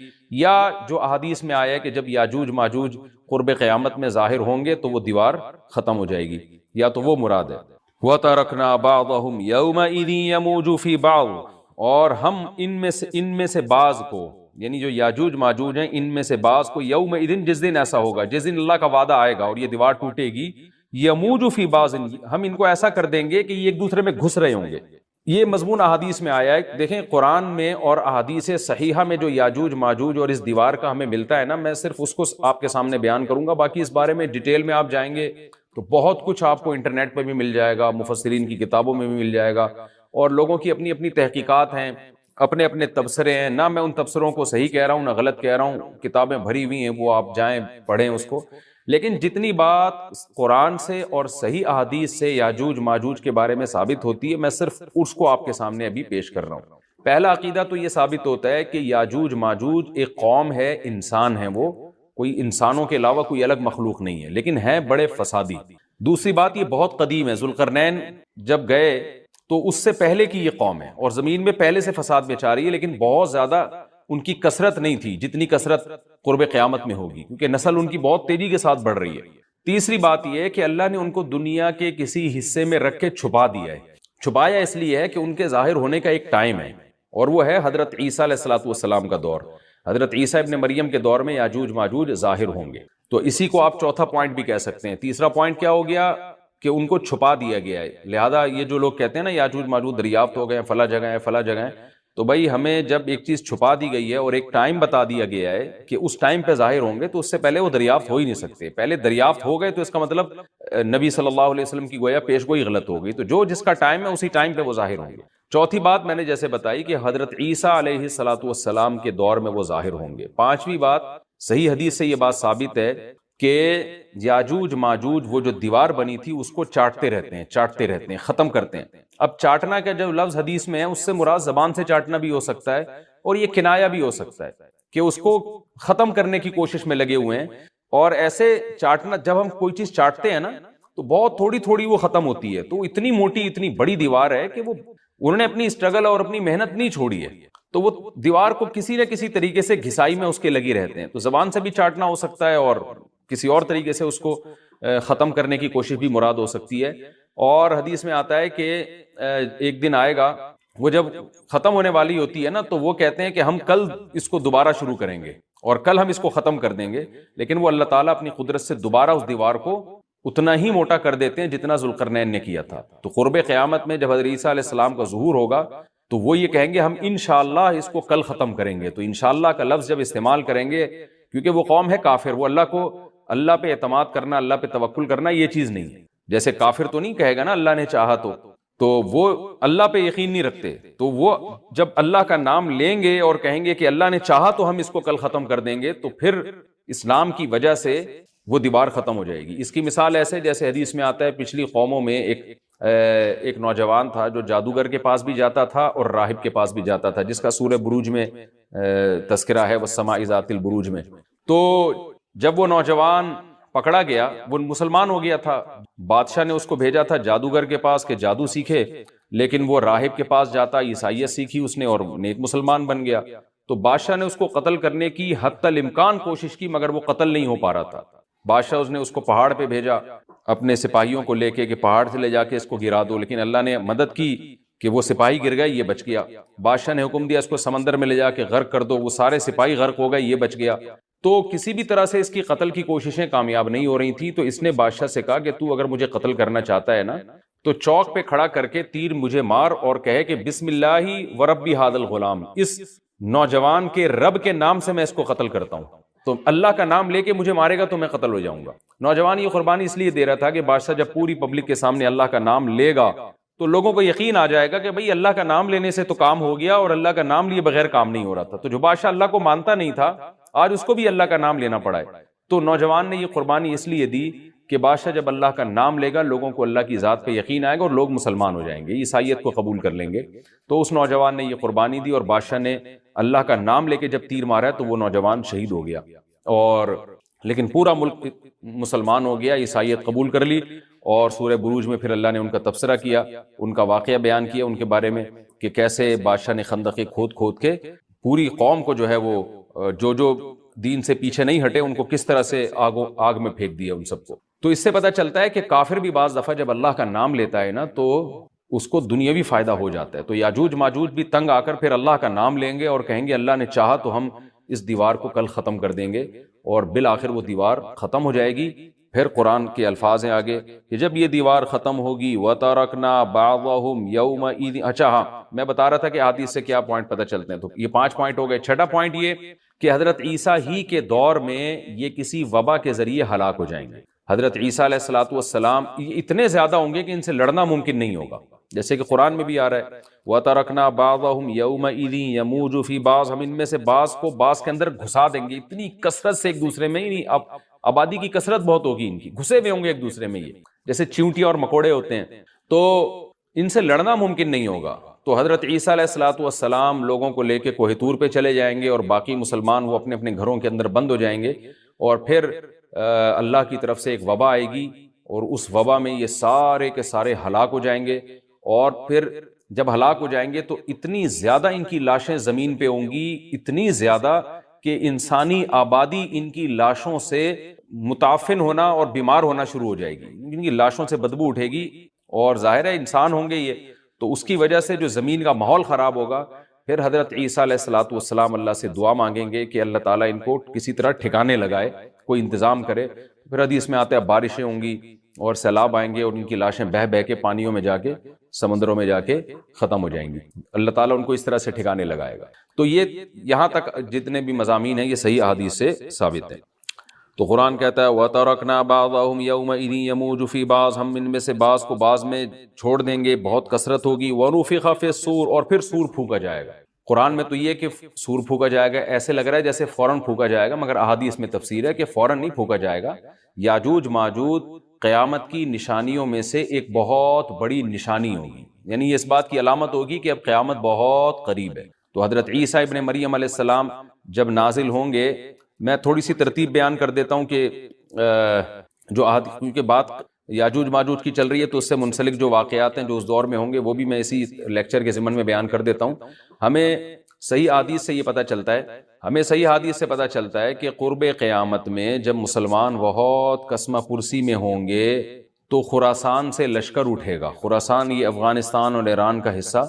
یا جو احادیث میں آیا ہے کہ جب یاجوج ماجوج قرب قیامت میں ظاہر ہوں گے تو وہ دیوار ختم ہو جائے گی, یا تو وہ مراد ہے. وَتَرَكْنَا بَعْضَهُمْ يَوْمَئِذٍ يَمُوجُ فِي بَعْضٍ, اور ہم ان میں سے بعض کو, یعنی جو یاجوج ماجوج ہیں ان میں سے بعض کو, یومئذ, جس دن ایسا ہوگا, جس دن اللہ کا وعدہ آئے گا اور یہ دیوار ٹوٹے گی, یموج فی بعض, ہم ان کو ایسا کر دیں گے کہ یہ ایک دوسرے میں گھس رہے ہوں گے. یہ مضمون احادیث میں آیا ہے. دیکھیں قرآن میں اور احادیث صحیحہ میں جو یاجوج ماجوج اور اس دیوار کا ہمیں ملتا ہے نا, میں صرف اس کو آپ کے سامنے بیان کروں گا. باقی اس بارے میں ڈیٹیل میں آپ جائیں گے تو بہت کچھ آپ کو انٹرنیٹ پہ بھی مل جائے گا, مفسرین کی کتابوں میں بھی مل جائے گا, اور لوگوں کی اپنی اپنی تحقیقات ہیں. اپنے اپنے تبصرے ہیں، نہ میں ان تبصروں کو صحیح کہہ رہا ہوں نہ غلط کہہ رہا ہوں، کتابیں بھری ہوئی ہیں، وہ آپ جائیں پڑھیں اس کو، لیکن جتنی بات قرآن سے اور صحیح احادیث سے یاجوج ماجوج کے بارے میں ثابت ہوتی ہے میں صرف اس کو آپ کے سامنے ابھی پیش کر رہا ہوں۔ پہلا عقیدہ تو یہ ثابت ہوتا ہے کہ یاجوج ماجوج ایک قوم ہے، انسان ہیں، وہ کوئی انسانوں کے علاوہ کوئی الگ مخلوق نہیں ہے، لیکن ہیں بڑے فسادی۔ دوسری بات یہ بہت قدیم ہے، ذوالقرنین جب گئے تو اس سے پہلے کی یہ قوم ہے اور زمین میں پہلے سے فساد مچا رہی ہے، لیکن بہت زیادہ ان کی کثرت نہیں تھی جتنی کثرت قرب قیامت میں ہوگی، کیونکہ نسل ان کی بہت تیزی کے ساتھ بڑھ رہی ہے۔ تیسری بات یہ ہے کہ اللہ نے ان کو دنیا کے کسی حصے میں رکھ کے چھپا دیا ہے۔ چھپایا اس لیے ہے کہ ان کے ظاہر ہونے کا ایک ٹائم ہے، اور وہ ہے حضرت عیسیٰ علیہ السلام کا دور۔ حضرت عیسیٰ ابن مریم کے دور میں یاجوج ماجوج ظاہر ہوں گے، تو اسی کو آپ چوتھا پوائنٹ بھی کہہ سکتے ہیں۔ تیسرا پوائنٹ کیا ہو گیا کہ ان کو چھپا دیا گیا ہے، لہذا یہ جو لوگ کہتے ہیں نا یاجوج ماجوج دریافت ہو گئے فلاں جگہ ہے فلاں جگہ ہے، تو بھائی ہمیں جب ایک چیز چھپا دی گئی ہے اور ایک ٹائم بتا دیا گیا ہے کہ اس ٹائم پہ ظاہر ہوں گے، تو اس سے پہلے وہ دریافت ہو ہی نہیں سکتے۔ پہلے دریافت ہو گئے تو اس کا مطلب نبی صلی اللہ علیہ وسلم کی گویا پیش گوئی غلط ہو گئی، تو جو جس کا ٹائم ہے اسی ٹائم پہ وہ ظاہر ہوں گے۔ چوتھی بات میں نے جیسے بتائی کہ حضرت عیسیٰ علیہ السلام کے دور میں وہ ظاہر ہوں گے۔ پانچویں بات، صحیح حدیث سے یہ بات ثابت ہے کہ یاجوج ماجوج وہ جو دیوار بنی تھی اس کو چاٹتے رہتے ہیں، ختم کرتے ہیں۔ اب چاٹنا کا جو لفظ حدیث میں ہے اس سے مراد زبان سے چاٹنا بھی ہو سکتا ہے، اور یہ کنایا بھی ہو سکتا ہے کہ اس کو ختم کرنے کی کوشش میں لگے ہوئے ہیں۔ اور ایسے چاٹنا، جب ہم کوئی چیز چاٹتے ہیں نا تو بہت تھوڑی تھوڑی وہ ختم ہوتی ہے، تو اتنی موٹی اتنی بڑی دیوار ہے کہ وہ انہوں نے اپنی اسٹرگل اور اپنی محنت نہیں چھوڑی ہے، تو وہ دیوار کو کسی نہ کسی طریقے سے گھسائی میں اس کے لگی رہتے ہیں۔ تو زبان سے بھی چاٹنا ہو سکتا ہے اور کسی اور طریقے سے اس کو ختم کرنے کی کوشش بھی مراد ہو سکتی ہے۔ اور حدیث میں آتا ہے کہ ایک دن آئے گا وہ جب ختم ہونے والی ہوتی ہے نا تو وہ کہتے ہیں کہ ہم کل اس کو دوبارہ شروع کریں گے اور کل ہم اس کو ختم کر دیں گے، لیکن وہ اللہ تعالیٰ اپنی قدرت سے دوبارہ اس دیوار کو اتنا ہی موٹا کر دیتے ہیں جتنا ذوالقرنین نے کیا تھا۔ تو قرب قیامت میں جب حضرت عیسیٰ علیہ السلام کا ظہور ہوگا تو وہ یہ کہیں گے ہم انشاءاللہ اس کو کل ختم کریں گے۔ تو انشاءاللہ کا لفظ جب استعمال کریں گے، کیونکہ وہ قوم ہے کافر، وہ اللہ پہ اعتماد کرنا، اللہ پہ توکل کرنا یہ چیز نہیں ہے۔ جیسے کافر تو نہیں کہے گا نا اللہ نے چاہا تو وہ اللہ پہ یقین نہیں رکھتے، تو وہ جب اللہ کا نام لیں گے اور کہیں گے کہ اللہ نے چاہا تو ہم اس کو کل ختم کر دیں گے، تو پھر اسلام کی وجہ سے وہ دیوار ختم ہو جائے گی۔ اس کی مثال ایسے جیسے حدیث میں آتا ہے پچھلی قوموں میں ایک نوجوان تھا جو جادوگر کے پاس بھی جاتا تھا اور راہب کے پاس بھی جاتا تھا، جس کا سورہ بروج میں تذکرہ ہے والسماء ذات البروج میں۔ تو جب وہ نوجوان پکڑا گیا، وہ مسلمان ہو گیا تھا، بادشاہ نے اس کو بھیجا تھا جادوگر کے پاس کہ جادو سیکھے، لیکن وہ راہب کے پاس جاتا، عیسائیت سیکھی اس نے اور نیک مسلمان بن گیا۔ تو بادشاہ نے اس کو قتل کرنے کی حتی الامکان کوشش کی، مگر وہ قتل نہیں ہو پا رہا تھا۔ بادشاہ اس نے اس کو پہاڑ پہ بھیجا اپنے سپاہیوں کو لے کے کہ پہاڑ سے لے جا کے اس کو گرا دو، لیکن اللہ نے مدد کی کہ وہ سپاہی گر گئے، یہ بچ گیا۔ بادشاہ نے حکم دیا اس کو سمندر میں لے جا کے غرق کر دو، وہ سارے سپاہی غرق ہو گئے، یہ بچ گیا۔ تو کسی بھی طرح سے اس کی قتل کی کوششیں کامیاب نہیں ہو رہی تھی، تو اس نے بادشاہ سے کہا کہ تو اگر مجھے قتل کرنا چاہتا ہے نا تو چوک پہ کھڑا کر کے تیر مجھے مار اور کہے کہ بسم اللہ ورب ھذا الغلام، اس نوجوان کے رب کے نام سے میں اس کو قتل کرتا ہوں۔ تو اللہ کا نام لے کے مجھے مارے گا تو میں قتل ہو جاؤں گا۔ نوجوان یہ قربانی اس لیے دے رہا تھا کہ بادشاہ جب پوری پبلک کے سامنے اللہ کا نام لے گا تو لوگوں کو یقین آ جائے گا کہ بھئی اللہ کا نام لینے سے تو کام ہو گیا، اور اللہ کا نام لیے بغیر کام نہیں ہو رہا تھا۔ تو جو بادشاہ اللہ کو مانتا نہیں تھا آج اس کو بھی اللہ کا نام لینا پڑا ہے۔ تو نوجوان نے یہ قربانی اس لیے دی کہ بادشاہ جب اللہ کا نام لے گا لوگوں کو اللہ کی ذات پہ یقین آئے گا اور لوگ مسلمان ہو جائیں گے، عیسائیت کو قبول کر لیں گے۔ تو اس نوجوان نے یہ قربانی دی اور بادشاہ نے اللہ کا نام لے کے جب تیر مارا تو وہ نوجوان شہید ہو گیا، اور لیکن پورا ملک مسلمان ہو گیا، عیسائیت قبول کر لی۔ اور سورہ بروج میں پھر اللہ نے ان کا تبصرہ کیا، ان کا واقعہ بیان کیا ان کے بارے میں کہ کیسے بادشاہ نے خندقیں کھود کھود کے پوری قوم کو جو ہے وہ جو دین سے پیچھے نہیں ہٹے ان کو کس طرح سے آگ میں پھینک دیا ان سب کو۔ تو اس سے پتہ چلتا ہے کہ کافر بھی بعض دفعہ جب اللہ کا نام لیتا ہے نا تو اس کو دنیاوی فائدہ ہو جاتا ہے۔ تو یاجوج ماجوج بھی تنگ آ کر پھر اللہ کا نام لیں گے اور کہیں گے اللہ نے چاہا تو ہم اس دیوار کو کل ختم کر دیں گے، اور بالآخر وہ دیوار ختم ہو جائے گی۔ پھر قرآن کے الفاظ ہیں آگے کہ جب یہ دیوار ختم ہوگی وَتَرَكْنَا بَعْضَهُمْ يَوْمَئِذٍ۔ اچھا ہاں، میں بتا رہا تھا کہ حدیث سے کیا پوائنٹ پتہ چلتے ہیں، تو یہ 5 پوائنٹ ہو گئے۔ چھٹا پوائنٹ یہ کہ حضرت عیسیٰ ہی کے دور میں یہ کسی وبا کے ذریعے ہلاک ہو جائیں گے۔ حضرت عیسیٰ علیہ السلام اتنے زیادہ ہوں گے کہ ان سے لڑنا ممکن نہیں ہوگا، جیسے کہ قرآن میں بھی آ رہا ہے وَتَرَكْنَا بَعْضَهُمْ يَوْمَئِذٍ يَمُوجُ فِي بَعْضٍ، ہم ان میں سے بعض کو بعض کے اندر گھسا دیں گے، اتنی کثرت سے ایک دوسرے میں، نہیں اب آبادی کی کثرت بہت ہوگی، ان کی گھسے ہوئے ہوں گے ایک دوسرے میں، یہ جیسے چیونٹی اور مکوڑے ہوتے ہیں، تو ان سے لڑنا ممکن نہیں ہوگا۔ تو حضرت عیسیٰ علیہ الصلوۃ والسلام لوگوں کو لے کے کوہ طور پہ چلے جائیں گے، اور باقی مسلمان وہ اپنے اپنے گھروں کے اندر بند ہو جائیں گے، اور پھر اللہ کی طرف سے ایک وبا آئے گی، اور اس وبا میں یہ سارے کے سارے ہلاک ہو جائیں گے، اور پھر جب ہلاک ہو جائیں گے تو اتنی زیادہ ان کی لاشیں زمین پہ ہوں گی، اتنی زیادہ کہ انسانی آبادی ان کی لاشوں سے متعفن ہونا اور بیمار ہونا شروع ہو جائے گی، ان کی لاشوں سے بدبو اٹھے گی، اور ظاہر ہے انسان ہوں گے یہ، تو اس کی وجہ سے جو زمین کا ماحول خراب ہوگا، پھر حضرت عیسیٰ علیہ الصلوۃ والسلام اللہ سے دعا مانگیں گے کہ اللہ تعالیٰ ان کو کسی طرح ٹھکانے لگائے، کوئی انتظام کرے۔ پھر حدیث میں آتا ہے بارشیں ہوں گی اور سیلاب آئیں گے، اور ان کی لاشیں بہہ بہہ کے پانیوں میں جا کے، سمندروں میں جا کے ختم ہو جائیں گی، اللہ تعالیٰ ان کو اس طرح سے ٹھکانے لگائے گا۔ تو یہ یہاں تک جتنے بھی مضامین ہیں یہ صحیح احادیث سے ثابت ہیں۔ تو قرآن کہتا ہے وَتَرَكْنَا بَعْضَهُمْ يَوْمَئِذٍ يَمُوجُ فِي بَعْضٍ، ہم ان میں سے بعض کو بعض میں چھوڑ دیں گے، بہت کثرت ہوگی۔ وَنُفِخَ فِي الصُّورِ، اور پھر سور پھونکا جائے گا۔ قرآن میں تو یہ کہ سور پھونکا جائے گا ایسے لگ رہا ہے جیسے فوراً پھونکا جائے گا، مگر احادیث میں تفسیر ہے کہ فوراً نہیں پھونکا جائے گا۔ یاجوج ماجوج قیامت کی نشانیوں میں سے ایک بہت بڑی نشانی ہوگی، یعنی یہ اس بات کی علامت ہوگی کہ اب قیامت بہت قریب ہے۔ تو حضرت عیسیٰ ابن مریم علیہ السلام جب نازل ہوں گے، میں تھوڑی سی ترتیب بیان کر دیتا ہوں کہ جو کیونکہ بات یاجوج ماجوج کی چل رہی ہے تو اس سے منسلک جو واقعات ہیں جو اس دور میں ہوں گے وہ بھی میں اسی لیکچر کے ضمن میں بیان کر دیتا ہوں۔ ہمیں صحیح حدیث سے یہ پتہ چلتا ہے کہ قرب قیامت میں جب مسلمان بہت قسمہ پرسی میں ہوں گے تو خراسان سے لشکر اٹھے گا۔ خراسان یہ افغانستان اور ایران کا حصہ،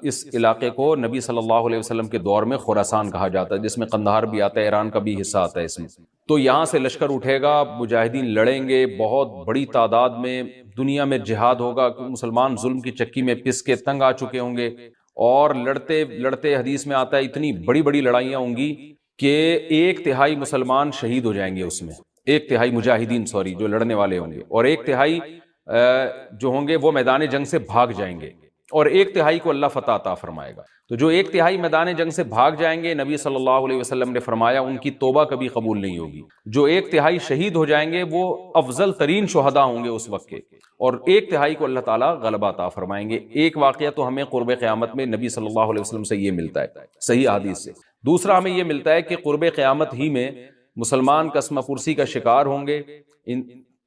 اس علاقے کو نبی صلی اللہ علیہ وسلم کے دور میں خراسان کہا جاتا ہے، جس میں قندھار بھی آتا ہے، ایران کا بھی حصہ آتا ہے اس میں۔ تو یہاں سے لشکر اٹھے گا، مجاہدین لڑیں گے بہت بڑی تعداد میں، دنیا میں جہاد ہوگا، مسلمان ظلم کی چکی میں پس کے تنگ آ چکے ہوں گے، اور لڑتے لڑتے حدیث میں آتا ہے اتنی بڑی بڑی لڑائیاں ہوں گی کہ 1/3 مسلمان شہید ہو جائیں گے اس میں، 1/3 مجاہدین جو لڑنے والے ہوں گے، اور 1/3 جو ہوں گے وہ میدان جنگ سے بھاگ جائیں گے، اور 1/3 کو اللہ فتح عطا فرمائے گا۔ تو جو 1/3 میدان جنگ سے بھاگ جائیں گے، نبی صلی اللہ علیہ وسلم نے فرمایا ان کی توبہ کبھی قبول نہیں ہوگی۔ جو 1/3 شہید ہو جائیں گے وہ افضل ترین شہداء ہوں گے اس وقت کے، اور 1/3 کو اللہ تعالیٰ غلبہ عطا فرمائیں گے۔ ایک واقعہ تو ہمیں قرب قیامت میں نبی صلی اللہ علیہ وسلم سے یہ ملتا ہے صحیح حدیث سے۔ دوسرا ہمیں یہ ملتا ہے کہ قرب قیامت ہی میں مسلمان قسمہ پرسی کا شکار ہوں گے،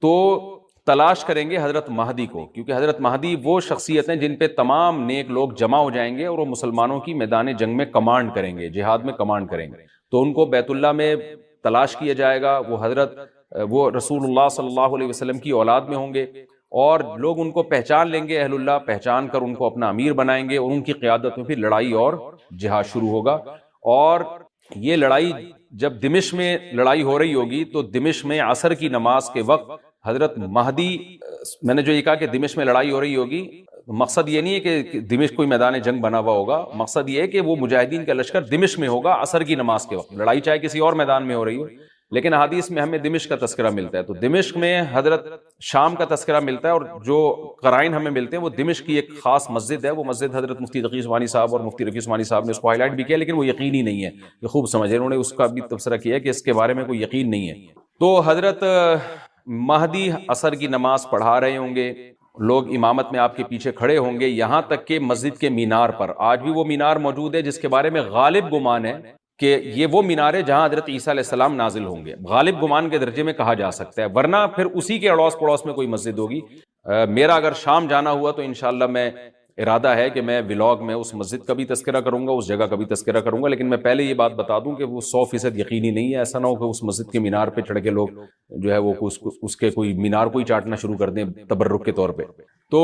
تو تلاش کریں گے حضرت مہدی کو، کیونکہ حضرت مہدی وہ شخصیت ہیں جن پہ تمام نیک لوگ جمع ہو جائیں گے، اور وہ مسلمانوں کی میدان جنگ میں کمانڈ کریں گے، جہاد میں کمانڈ کریں گے۔ تو ان کو بیت اللہ میں تلاش کیا جائے گا، وہ رسول اللہ صلی اللہ علیہ وسلم کی اولاد میں ہوں گے، اور لوگ ان کو پہچان لیں گے، اہل اللہ پہچان کر ان کو اپنا امیر بنائیں گے، اور ان کی قیادت میں پھر لڑائی اور جہاد شروع ہوگا۔ اور یہ لڑائی جب دمشق میں لڑائی ہو رہی ہوگی تو دمشق میں عصر کی نماز کے وقت حضرت مہدی، میں نے جو یہ کہا کہ دمشق میں لڑائی ہو رہی ہوگی، مقصد یہ نہیں ہے کہ دمشق کوئی میدان جنگ بنا ہوا ہوگا، مقصد یہ ہے کہ وہ مجاہدین کا لشکر دمشق میں ہوگا عصر کی نماز کے وقت، لڑائی چاہے کسی اور میدان میں ہو رہی ہو، لیکن حدیث میں ہمیں دمشق کا تذکرہ ملتا ہے۔ تو دمشق میں حضرت شام کا تذکرہ ملتا ہے، اور جو قرائن ہمیں ملتے ہیں وہ دمشق کی ایک خاص مسجد ہے، وہ مسجد حضرت مفتی تقی عثمانی صاحب اور مفتی رفیع عثمانی صاحب نے اس کو ہائی لائٹ بھی کیا، لیکن وہ یقینی نہیں ہے، یہ خوب سمجھے، انہوں نے اس کا بھی تبصرہ کیا ہے کہ اس کے بارے میں کوئی یقین نہیں ہے۔ تو حضرت مہدی عصر کی نماز پڑھا رہے ہوں گے، لوگ امامت میں آپ کے پیچھے کھڑے ہوں گے، یہاں تک کہ مسجد کے مینار پر، آج بھی وہ مینار موجود ہے جس کے بارے میں غالب گمان ہے کہ یہ وہ مینار ہے جہاں حضرت عیسیٰ علیہ السلام نازل ہوں گے، غالب گمان کے درجے میں کہا جا سکتا ہے، ورنہ پھر اسی کے اڑوس پڑوس میں کوئی مسجد ہوگی۔ میرا اگر شام جانا ہوا تو انشاءاللہ میں ارادہ ہے کہ میں ولاگ میں اس مسجد کا بھی تذکرہ کروں گا، اس جگہ کا بھی تذکرہ کروں گا، لیکن میں پہلے یہ بات بتا دوں کہ وہ 100% یقینی نہیں ہے، ایسا نہ ہو کہ اس مسجد کے مینار پہ چڑھ کے لوگ جو ہے وہ اس کے کوئی مینار کو ہی چاٹنا شروع کر دیں تبرک کے طور پہ۔ تو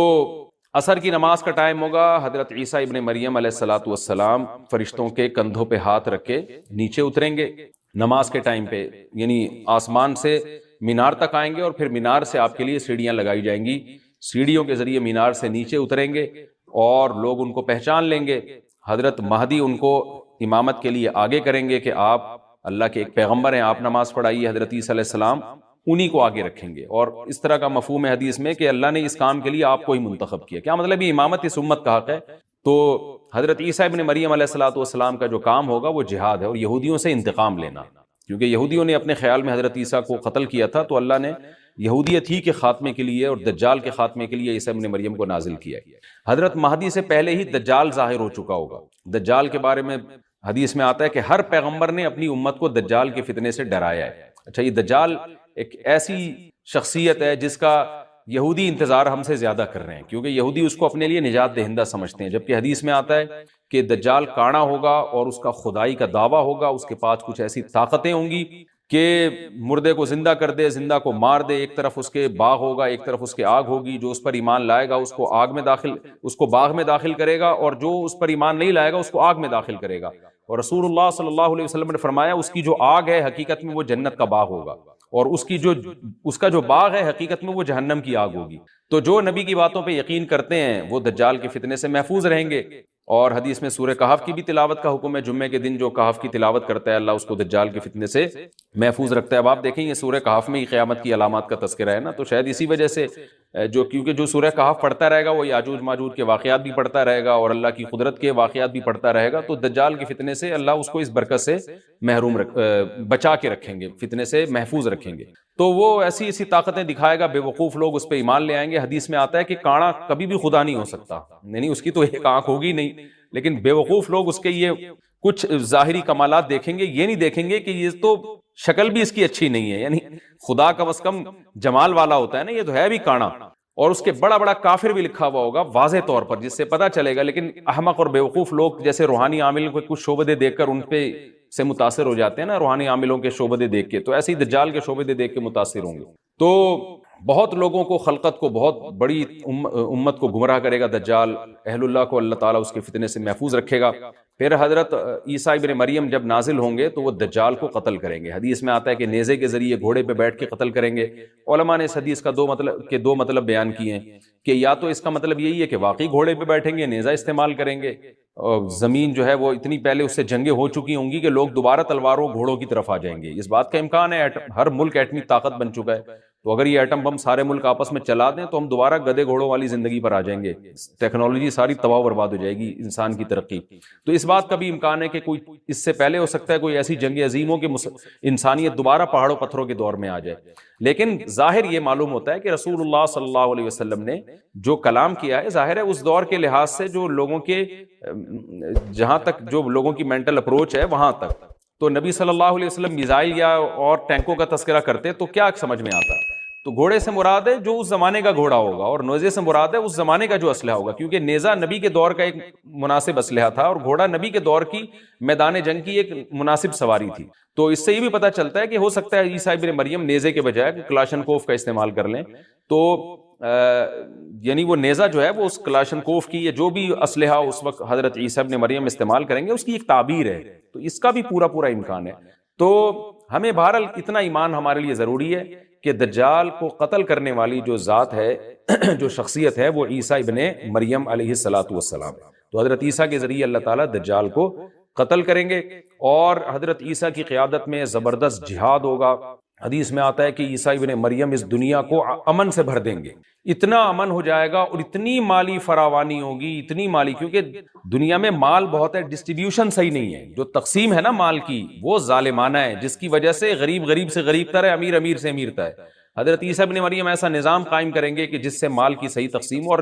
عصر کی نماز کا ٹائم ہوگا، حضرت عیسیٰ ابن مریم علیہ الصلوۃ والسلام فرشتوں کے کندھوں پہ ہاتھ رکھ کے نیچے اتریں گے نماز کے ٹائم پہ، یعنی آسمان سے مینار تک آئیں گے، اور پھر مینار سے آپ کے لیے سیڑھیاں لگائی جائیں گی، سیڑھیوں کے ذریعے مینار سے نیچے اتریں گے، اور لوگ ان کو پہچان لیں گے۔ حضرت مہدی ان کو امامت کے لیے آگے کریں گے کہ آپ اللہ کے ایک پیغمبر ہیں، آپ نماز پڑھائیے۔ حضرت عیسیٰ علیہ السلام انہی کو آگے رکھیں گے. اور اس طرح کا مفہوم ہے حدیث میں کہ اللہ نے اس کام کے لیے آپ کو ہی منتخب کیا. کیا مطلب یہ امامت اس امت کا حق ہے؟ تو حضرت عیسیٰ ابن مریم علیہ الصلوۃ والسلام کا جو کام ہوگا وہ جہاد ہے اور یہودیوں سے انتقام لینا، کیونکہ یہودیوں نے اپنے خیال میں حضرت عیسیٰ کو قتل کیا تھا، تو اللہ نے یہودیت ہی کے خاتمے کے لیے اور دجال کے خاتمے کے لیے عیسیٰ ابن مریم کو نازل کیا. حضرت مہدی سے پہلے ہی دجال ظاہر ہو چکا ہوگا. دجال کے بارے میں حدیث میں آتا ہے کہ ہر پیغمبر نے اپنی امت کو دجال کے فتنے سے ڈرایا ہے. اچھا، یہ دجال ایک ایسی شخصیت ہے جس کا یہودی انتظار ہم سے زیادہ کر رہے ہیں، کیونکہ یہودی اس کو اپنے لیے نجات دہندہ سمجھتے ہیں، جبکہ حدیث میں آتا ہے کہ دجال کانا ہوگا اور اس کا خدائی کا دعویٰ ہوگا، اس کے پاس کچھ ایسی طاقتیں ہوں گی کہ مردے کو زندہ کر دے، زندہ کو مار دے. ایک طرف اس کے باغ ہوگا، ایک طرف اس کے آگ ہوگی. جو اس پر ایمان لائے گا اس کو باغ میں داخل کرے گا، اور جو اس پر ایمان نہیں لائے گا اس کو آگ میں داخل کرے گا. اور رسول اللہ صلی اللہ علیہ وسلم نے فرمایا اس کی جو آگ ہے حقیقت میں وہ جنت کا باغ ہوگا، اور اس کا جو باغ ہے حقیقت میں وہ جہنم کی آگ ہوگی. تو جو نبی کی باتوں پہ یقین کرتے ہیں وہ دجال کے فتنے سے محفوظ رہیں گے. اور حدیث میں سورہ کہف کی بھی تلاوت کا حکم ہے. جمعے کے دن جو کہف کی تلاوت کرتا ہے اللہ اس کو دجال کے فتنے سے محفوظ رکھتا ہے. اب آپ دیکھیں یہ سورہ کہف میں ہی قیامت کی علامات کا تذکرہ ہے نا، تو شاید اسی وجہ سے کیونکہ جو سورہ کہف پڑھتا رہے گا وہ یاجوج ماجوج کے واقعات بھی پڑھتا رہے گا اور اللہ کی قدرت کے واقعات بھی پڑھتا رہے گا، تو دجال کے فتنے سے اللہ اس کو اس برکت سے بچا کے رکھیں گے، فتنے سے محفوظ رکھیں گے. تو وہ ایسی طاقتیں دکھائے گا، بے وقوف لوگ اس پہ ایمان لے آئیں گے. حدیث میں آتا ہے کہ کانا کبھی بھی خدا نہیں ہو سکتا، یعنی اس کی تو ایک آنکھ ہوگی نہیں، لیکن بے وقوف لوگ اس کے یہ کچھ ظاہری کمالات دیکھیں گے، یہ نہیں دیکھیں گے کہ یہ تو شکل بھی اس کی اچھی نہیں ہے. یعنی خدا کا بس کم جمال والا ہوتا ہے نا، یہ تو ہے بھی کانا. اور اس کے بڑا بڑا کافر بھی لکھا ہوا ہوگا واضح طور پر، جس سے پتہ چلے گا. لیکن احمق اور بیوقوف لوگ جیسے روحانی عاملوں کے کچھ شعبدے دیکھ کر ان پہ سے متاثر ہو جاتے ہیں نا، روحانی عاملوں کے شعبدے دیکھ کے، تو ایسے ہی دجال کے شعبدے دیکھ کے متاثر ہوں گے. تو بہت لوگوں کو، خلقت کو، بہت بڑی امت کو گمراہ کرے گا دجال. اہل اللہ کو اللہ تعالیٰ اس کے فتنے سے محفوظ رکھے گا. پھر حضرت عیسیٰ ابن مریم جب نازل ہوں گے تو وہ دجال کو قتل کریں گے. حدیث میں آتا ہے کہ نیزے کے ذریعے گھوڑے پہ بیٹھ کے قتل کریں گے. علماء نے اس حدیث کا دو مطلب بیان کیے ہیں کہ یا تو اس کا مطلب یہی ہے کہ واقعی گھوڑے پہ بیٹھیں گے، نیزہ استعمال کریں گے، اور زمین جو ہے وہ اتنی پہلے اس سے جنگیں ہو چکی ہوں گی کہ لوگ دوبارہ تلواروں گھوڑوں کی طرف آ جائیں گے. اس بات کا امکان ہے، ہر ملک ایٹمی طاقت بن چکا ہے، تو اگر یہ ایٹم بم سارے ملک آپس میں چلا دیں تو ہم دوبارہ گدے گھوڑوں والی زندگی پر آ جائیں گے. ٹیکنالوجی ساری تباہ و برباد ہو جائے گی، انسان کی ترقی. تو اس بات کا بھی امکان ہے کہ کوئی اس سے پہلے ہو سکتا ہے کوئی ایسی جنگ عظیم ہو کہ انسانیت دوبارہ پہاڑوں پتھروں کے دور میں آ جائے. لیکن ظاہر یہ معلوم ہوتا ہے کہ رسول اللہ صلی اللہ علیہ وسلم نے جو کلام کیا ہے، ظاہر ہے اس دور کے لحاظ سے جو لوگوں کے جہاں تک جو لوگوں کی مینٹل اپروچ ہے وہاں تک، تو نبی صلی اللہ علیہ وسلم میزائل یا اور ٹینکوں کا تذکرہ کرتے تو کیا سمجھ میں آتا؟ تو گھوڑے سے مراد ہے جو اس زمانے کا گھوڑا ہوگا، اور نیزے سے مراد ہے اس زمانے کا جو اسلحہ ہوگا، کیونکہ نیزہ نبی کے دور کا ایک مناسب اسلحہ تھا اور گھوڑا نبی کے دور کی میدان جنگ کی ایک مناسب سواری تھی. تو اس سے یہ بھی پتہ چلتا ہے کہ ہو سکتا ہے عیسیٰ ابن مریم نیزے کے بجائے کلاشنکوف کا استعمال کر لیں. تو یعنی وہ نیزہ جو ہے وہ اس کلاشنکوف کی یا جو بھی اسلحہ اس وقت حضرت عیسیٰ ابن مریم استعمال کریں گے اس کی ایک تعبیر ہے. تو اس کا بھی پورا امکان ہے. تو ہمیں بہرحال اتنا ایمان ہمارے لیے ضروری ہے کہ دجال کو قتل کرنے والی جو ذات ہے، جو شخصیت ہے، وہ عیسیٰ ابن مریم علیہ الصلوۃ والسلام. تو حضرت عیسیٰ کے ذریعے اللہ تعالیٰ دجال کو قتل کریں گے، اور حضرت عیسیٰ کی قیادت میں زبردست جہاد ہوگا. حدیث میں آتا ہے کہ عیسیٰ ابن مریم اس دنیا کو امن سے بھر دیں گے. اتنا امن ہو جائے گا اور اتنی مالی فراوانی ہوگی، اتنی مالی، کیونکہ دنیا میں مال بہت ہے، ڈسٹریبیوشن صحیح نہیں ہے. جو تقسیم ہے نا مال کی وہ ظالمانہ ہے، جس کی وجہ سے غریب سے غریب تر ہے، امیر سے امیر تر ہے. حضرت عیسیٰ ابن مریم ایسا نظام قائم کریں گے کہ جس سے مال کی صحیح تقسیم، اور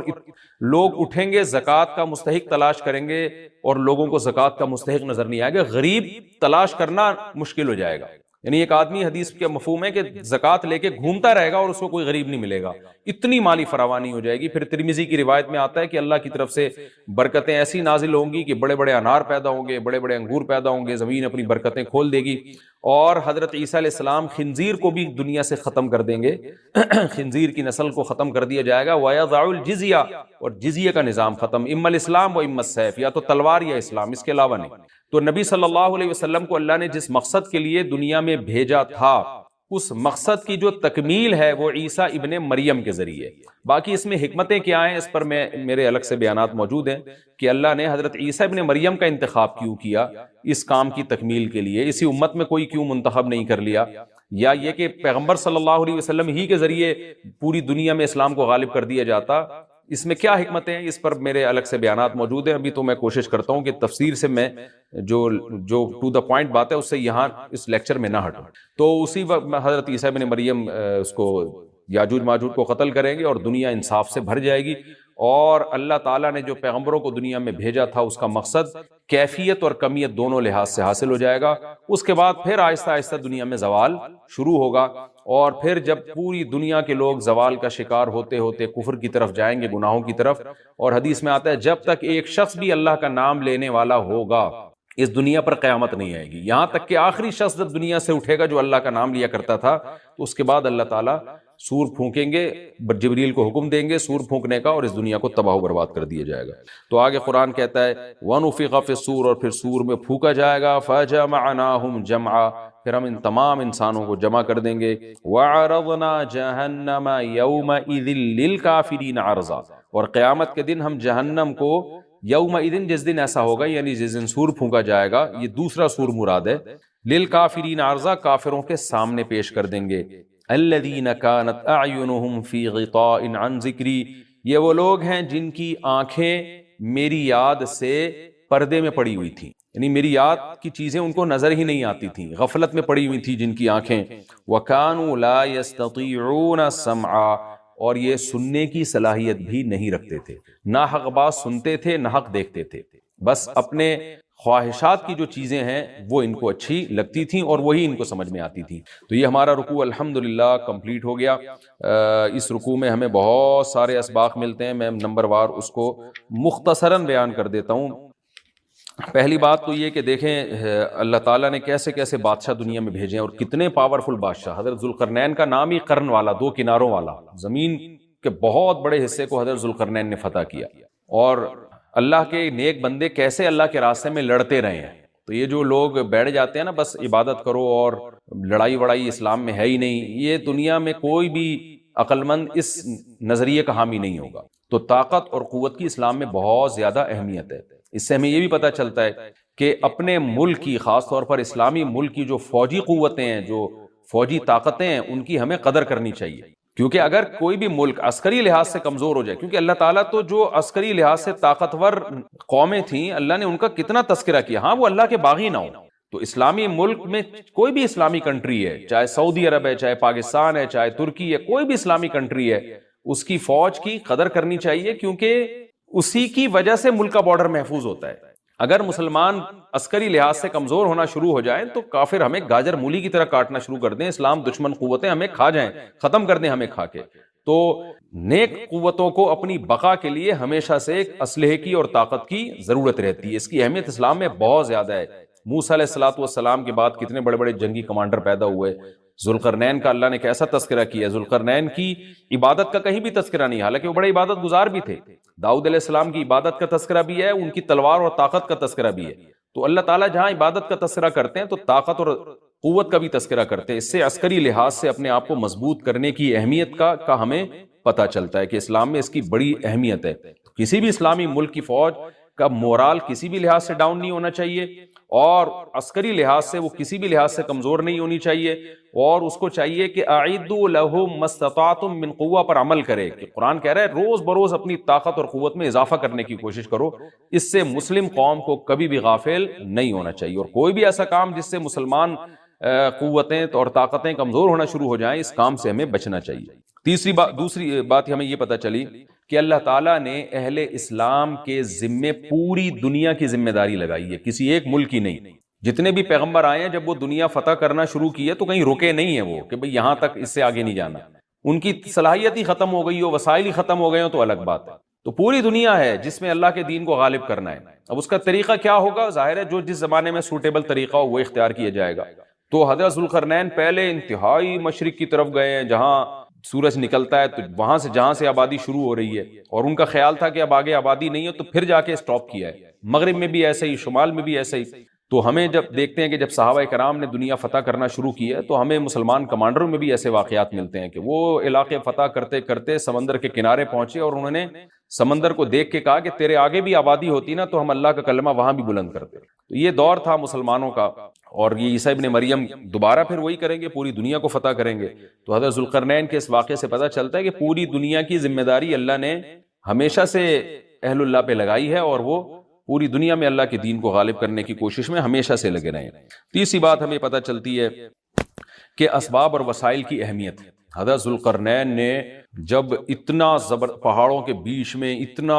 لوگ اٹھیں گے زکوٰۃ کا مستحق تلاش کریں گے اور لوگوں کو زکوٰۃ کا مستحق نظر نہیں آئے گا. غریب تلاش کرنا مشکل ہو جائے گا. یعنی ایک آدمی، حدیث کے مفہوم ہے کہ زکوٰۃ لے کے گھومتا رہے گا اور اس کو کوئی غریب نہیں ملے گا. اتنی مالی فراوانی ہو جائے گی. پھر ترمذی کی روایت میں آتا ہے کہ اللہ کی طرف سے برکتیں ایسی نازل ہوں گی کہ بڑے بڑے انار پیدا ہوں گے، بڑے بڑے انگور پیدا ہوں گے، زمین اپنی برکتیں کھول دے گی. اور حضرت عیسیٰ علیہ السلام خنزیر کو بھی دنیا سے ختم کر دیں گے. خنزیر کی نسل کو ختم کر دیا جائے گا. وَيَضَعُ الْجِزْيَةَ، اور جزیہ کا نظام ختم. اما الاسلام و اما السیف، یا تو تلوار یا اسلام، اس کے علاوہ نہیں. تو نبی صلی اللہ علیہ وسلم کو اللہ نے جس مقصد کے لیے دنیا میں بھیجا تھا، اس مقصد کی جو تکمیل ہے وہ عیسیٰ ابن مریم کے ذریعے. باقی اس میں حکمتیں کیا ہیں اس پر میرے الگ سے بیانات موجود ہیں کہ اللہ نے حضرت عیسیٰ ابن مریم کا انتخاب کیوں کیا اس کام کی تکمیل کے لیے. اسی امت میں کوئی کیوں منتخب نہیں کر لیا، یا یہ کہ پیغمبر صلی اللہ علیہ وسلم ہی کے ذریعے پوری دنیا میں اسلام کو غالب کر دیا جاتا؟ اس میں کیا حکمتیں ہیں؟ اس پر میرے الگ سے بیانات موجود ہیں. ابھی تو میں کوشش کرتا ہوں کہ تفسیر سے میں جو ٹو دا پوائنٹ بات ہے اس سے یہاں اس لیکچر میں نہ ہٹوں. تو اسی وقت حضرت عیسیٰ ابن مریم اس کو یاجوج ماجوج کو قتل کریں گے اور دنیا انصاف سے بھر جائے گی. اور اللہ تعالیٰ نے جو پیغمبروں کو دنیا میں بھیجا تھا اس کا مقصد کیفیت اور کمیت دونوں لحاظ سے حاصل ہو جائے گا. اس کے بعد پھر آہستہ آہستہ دنیا میں زوال شروع ہوگا، اور پھر جب پوری دنیا کے لوگ زوال کا شکار ہوتے ہوتے کفر کی طرف جائیں گے، گناہوں کی طرف. اور حدیث میں آتا ہے جب تک ایک شخص بھی اللہ کا نام لینے والا ہوگا اس دنیا پر قیامت نہیں آئے گی. یہاں تک کہ آخری شخص جب دنیا سے اٹھے گا جو اللہ کا نام لیا کرتا تھا، تو اس کے بعد اللہ تعالیٰ سور پھونکیں گے، جبریل کو حکم دیں گے سور پھونکنے کا، اور اس دنیا کو تباہ و برباد کر دیا جائے گا. تو آگے قرآن کہتا ہے وَنُفِخَ فِي الصُّورِ، اور پھر سور میں پھونکا جائے گا. فَجَمَعْنَاهُمْ جَمْعًا، پھر ہم ان تمام انسانوں کو جمع کر دیں گے. وَعَرَضْنَا جَهَنَّمَ يَوْمَئِذٍ لِّلْكَافِرِينَ عَرْضًا، اور قیامت کے دن ہم جہنم کو یومئذ، جس دن ایسا ہوگا یعنی جس دن سور پھونکا جائے گا، یہ دوسرا سور مراد ہے، للکافرین عرضا، کافروں کے سامنے پیش کر دیں گے. الذین کانت اعینہم فی غطاء عن ذکری، یہ وہ لوگ ہیں جن کی آنکھیں میری یاد سے پردے میں پڑی ہوئی تھیں، یعنی میری یاد کی چیزیں ان کو نظر ہی نہیں آتی تھیں، غفلت میں پڑی ہوئی تھی جن کی آنکھیں. وَكَانُوا لَا يَسْتَطِيعُونَ سَمْعًا، اور یہ سننے کی صلاحیت بھی نہیں رکھتے تھے، نہ حق بات سنتے تھے نہ حق دیکھتے تھے، بس اپنے خواہشات کی جو چیزیں ہیں وہ ان کو اچھی لگتی تھیں اور وہی ان کو سمجھ میں آتی تھیں. تو یہ ہمارا رکوع الحمدللہ کمپلیٹ ہو گیا. اس رکوع میں ہمیں بہت سارے اسباق ملتے ہیں، میں نمبر وار اس کو مختصراً بیان کر دیتا ہوں. پہلی بات تو یہ کہ دیکھیں اللہ تعالیٰ نے کیسے کیسے بادشاہ دنیا میں بھیجے ہیں اور کتنے پاورفل بادشاہ. حضرت ذوالقرنین کا نام ہی قرن والا، دو کناروں والا، زمین کے بہت بڑے حصے کو حضرت ذوالقرنین نے فتح کیا. اور اللہ کے نیک بندے کیسے اللہ کے راستے میں لڑتے رہے ہیں. تو یہ جو لوگ بیٹھ جاتے ہیں نا بس عبادت کرو اور لڑائی وڑائی اسلام میں ہے ہی نہیں، یہ دنیا میں کوئی بھی عقل مند اس نظریے کا حامی نہیں ہوگا. تو طاقت اور قوت کی اسلام میں بہت زیادہ اہمیت ہے. اس سے ہمیں یہ بھی پتہ چلتا ہے کہ اپنے ملک کی، خاص طور پر اسلامی ملک کی جو فوجی قوتیں ہیں، جو فوجی طاقتیں ہیں، ان کی ہمیں قدر کرنی چاہیے. کیونکہ اگر کوئی بھی ملک عسکری لحاظ سے کمزور ہو جائے، کیونکہ اللہ تعالیٰ تو جو عسکری لحاظ سے طاقتور قومیں تھیں اللہ نے ان کا کتنا تذکرہ کیا، ہاں وہ اللہ کے باغی نہ ہوں. تو اسلامی ملک میں کوئی بھی اسلامی کنٹری ہے، چاہے سعودی عرب ہے، چاہے پاکستان ہے، چاہے ترکی ہے، کوئی بھی اسلامی کنٹری ہے، اس کی فوج کی قدر کرنی چاہیے، کیونکہ اسی کی وجہ سے ملک کا بارڈر محفوظ ہوتا ہے. اگر مسلمان عسکری لحاظ سے کمزور ہونا شروع ہو جائیں تو کافر ہمیں گاجر مولی کی طرح کاٹنا شروع کر دیں، اسلام دشمن قوتیں ہمیں کھا جائیں، ختم کر دیں ہمیں کھا کے. تو نیک قوتوں کو اپنی بقا کے لیے ہمیشہ سے ایک اسلحے کی اور طاقت کی ضرورت رہتی ہے. اس کی اہمیت اسلام میں بہت زیادہ ہے. موسیٰ علیہ الصلوۃ والسلام کے بعد کتنے بڑے بڑے جنگی کمانڈر پیدا ہوئے. ذوالقرنین کا اللہ نے کیسا تذکرہ کیا. ذوالقرنین کی عبادت کا کہیں بھی تذکرہ نہیں، حالانکہ وہ بڑے عبادت گزار بھی تھے. داؤد علیہ السلام کی عبادت کا تذکرہ بھی ہے، ان کی تلوار اور طاقت کا تذکرہ بھی ہے. تو اللہ تعالیٰ جہاں عبادت کا تذکرہ کرتے ہیں تو طاقت اور قوت کا بھی تذکرہ کرتے ہیں. اس سے عسکری لحاظ سے اپنے آپ کو مضبوط کرنے کی اہمیت کا ہمیں پتہ چلتا ہے کہ اسلام میں اس کی بڑی اہمیت ہے. کسی بھی اسلامی ملک کی فوج کا مورال کسی بھی لحاظ سے ڈاؤن نہیں ہونا چاہیے، اور عسکری لحاظ سے وہ کسی بھی لحاظ سے کمزور نہیں ہونی چاہیے. اور اس کو چاہیے کہ اعدوا لهم ما استطعتم من قوہ پر عمل کرے، کہ قرآن کہہ رہا ہے روز بروز اپنی طاقت اور قوت میں اضافہ کرنے کی کوشش کرو. اس سے مسلم قوم کو کبھی بھی غافل نہیں ہونا چاہیے، اور کوئی بھی ایسا کام جس سے مسلمان قوتیں اور طاقتیں کمزور ہونا شروع ہو جائیں، اس کام سے ہمیں بچنا چاہیے. دوسری بات ہمیں یہ پتہ چلی کہ اللہ تعالیٰ نے اہل اسلام کے ذمے پوری دنیا کی ذمہ داری لگائی ہے، کسی ایک ملک کی نہیں. جتنے بھی پیغمبر آئے ہیں جب وہ دنیا فتح کرنا شروع کی ہے تو کہیں رکے نہیں ہیں وہ کہ بھئی یہاں تک، اس سے آگے نہیں جانا. ان کی صلاحیت ہی ختم ہو گئی ہو، وسائل ہی ختم ہو گئے ہو تو الگ بات ہے. تو پوری دنیا ہے جس میں اللہ کے دین کو غالب کرنا ہے. اب اس کا طریقہ کیا ہوگا؟ ظاہر ہے جو جس زمانے میں سوٹیبل طریقہ ہو وہ اختیار کیا جائے گا. تو حضرت ذوالقرنین پہلے انتہائی مشرق کی طرف گئے ہیں جہاں سورج نکلتا ہے، تو وہاں سے جہاں سے آبادی شروع ہو رہی ہے، اور ان کا خیال تھا کہ اب آگے آبادی نہیں ہے تو پھر جا کے سٹاپ کیا ہے. مغرب میں بھی ایسے ہی، شمال میں بھی ایسے ہی. تو ہمیں جب دیکھتے ہیں کہ جب صحابہ کرام نے دنیا فتح کرنا شروع کی ہے تو ہمیں مسلمان کمانڈروں میں بھی ایسے واقعات ملتے ہیں کہ وہ علاقے فتح کرتے کرتے سمندر کے کنارے پہنچے اور انہوں نے سمندر کو دیکھ کے کہا کہ تیرے آگے بھی آبادی ہوتی نا تو ہم اللہ کا کلمہ وہاں بھی بلند کرتے. تو تو یہ دور تھا مسلمانوں کا، اور یہ عیسیٰ ابن مریم دوبارہ پھر وہی کریں گے، پوری دنیا کو فتح کریں گے۔ تو حضرت ذوالقرنین کے اس واقعے سے پتہ چلتا ہے کہ پوری دنیا کی ذمہ داری اللہ نے ہمیشہ سے اہل اللہ پہ لگائی ہے، اور وہ پوری دنیا میں اللہ کے دین کو غالب کرنے کی کوشش میں ہمیشہ سے لگے رہے ہیں۔ تیسری بات ہمیں پتہ چلتی ہے کہ اسباب اور وسائل کی اہمیت۔ حضرت ذوالقرنین نے جب اتنا پہاڑوں کے بیچ میں اتنا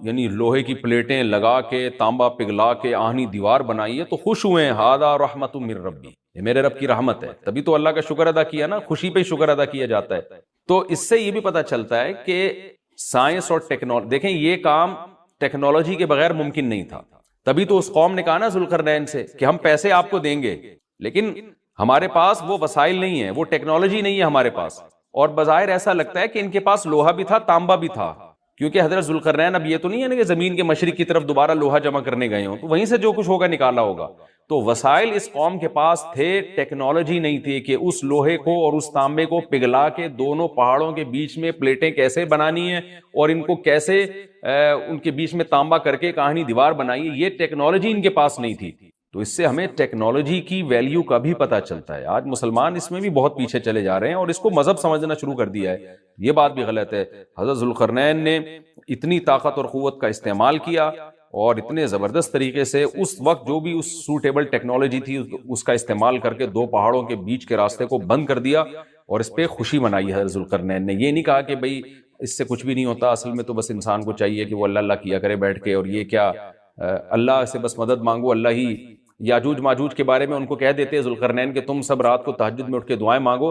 یعنی لوہے کی پلیٹیں لگا کے تانبا پگھلا کے آہنی دیوار بنائی ہے تو خوش ہوئے ہیں، ھذا رحمت من ربی، یہ میرے رب کی رحمت ہے، تبھی تو اللہ کا شکر ادا کیا نا، خوشی پہ شکر ادا کیا جاتا ہے۔ تو اس سے یہ بھی پتہ چلتا ہے کہ سائنس اور ٹیکنالوجی، دیکھیں یہ کام ٹیکنالوجی کے بغیر ممکن نہیں تھا، تبھی تو اس قوم نے کہا نا ذوالقرنین سے کہ ہم پیسے آپ کو دیں گے، لیکن ہمارے پاس وہ وسائل نہیں ہیں، وہ ٹیکنالوجی نہیں ہے ہمارے پاس۔ اور بظاہر ایسا لگتا ہے کہ ان کے پاس لوہا بھی تھا، تانبا بھی تھا، کیونکہ حضرت ذوالقرنین اب یہ تو نہیں ہے نا کہ زمین کے مشرق کی طرف دوبارہ لوہا جمع کرنے گئے ہوں، تو وہیں سے جو کچھ ہوگا نکالا ہوگا۔ تو وسائل اس قوم کے پاس تھے، ٹیکنالوجی نہیں تھی کہ اس لوہے کو اور اس تانبے کو پگھلا کے دونوں پہاڑوں کے بیچ میں پلیٹیں کیسے بنانی ہیں اور ان کو کیسے ان کے بیچ میں تانبا کر کے کہانی دیوار بنائی ہے، یہ ٹیکنالوجی ان کے پاس نہیں تھی۔ تو اس سے ہمیں ٹیکنالوجی کی ویلیو کا بھی پتہ چلتا ہے۔ آج مسلمان اس میں بھی بہت پیچھے چلے جا رہے ہیں اور اس کو مذہب سمجھنا شروع کر دیا ہے، یہ بات بھی غلط ہے۔ حضرت ذوالقرنین نے اتنی طاقت اور قوت کا استعمال کیا اور اتنے زبردست طریقے سے اس وقت جو بھی اس سوٹیبل ٹیکنالوجی تھی اس کا استعمال کر کے دو پہاڑوں کے بیچ کے راستے کو بند کر دیا اور اس پہ خوشی منائی حضرت ذوالقرنین نے۔ یہ نہیں کہا کہ بھئی اس سے کچھ بھی نہیں ہوتا، اصل میں تو بس انسان کو چاہیے کہ وہ اللہ اللہ کیا کرے بیٹھ کے، اور یہ کیا اللہ سے بس مدد مانگو، اللہ ہی۔ یاجوج ماجوج کے بارے میں ان کو کہہ دیتے ہیں ذوالقرنین کہ تم سب رات کو تہجد میں اٹھ کے دعائیں مانگو،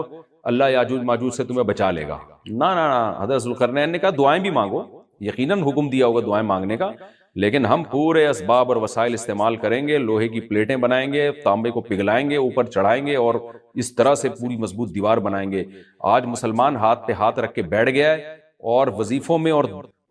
اللہ یاجوج ماجوج سے تمہیں بچا لے گا۔ نہ نہ نہ، حضرت ذوالقرنین نے کہا دعائیں بھی مانگو، یقیناً حکم دیا ہوگا دعائیں مانگنے کا، لیکن ہم پورے اسباب اور وسائل استعمال کریں گے، لوہے کی پلیٹیں بنائیں گے، تانبے کو پگھلائیں گے، اوپر چڑھائیں گے اور اس طرح سے پوری مضبوط دیوار بنائیں گے۔ آج مسلمان ہاتھ پہ ہاتھ رکھ کے بیٹھ گیا ہے اور وظیفوں میں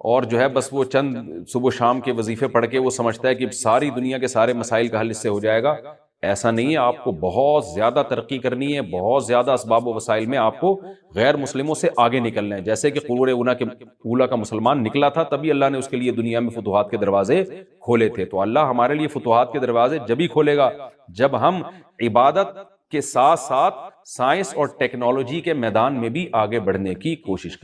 اور جو ہے بس وہ چند صبح شام کے وظیفے پڑھ کے وہ سمجھتا ہے کہ ساری دنیا کے سارے مسائل کا حل اس سے ہو جائے گا۔ ایسا نہیں ہے، آپ کو بہت زیادہ ترقی کرنی ہے، بہت زیادہ اسباب و وسائل میں آپ کو غیر مسلموں سے آگے نکلنا ہے۔ جیسے کہ قرون اولیٰ کا مسلمان نکلا تھا، تبھی اللہ نے اس کے لیے دنیا میں فتوحات کے دروازے کھولے تھے۔ تو اللہ ہمارے لیے فتوحات کے دروازے جب ہی کھولے گا جب ہم عبادت کے ساتھ ساتھ سائنس اور ٹیکنالوجی کے میدان میں بھی آگے بڑھنے کی کوشش کریں۔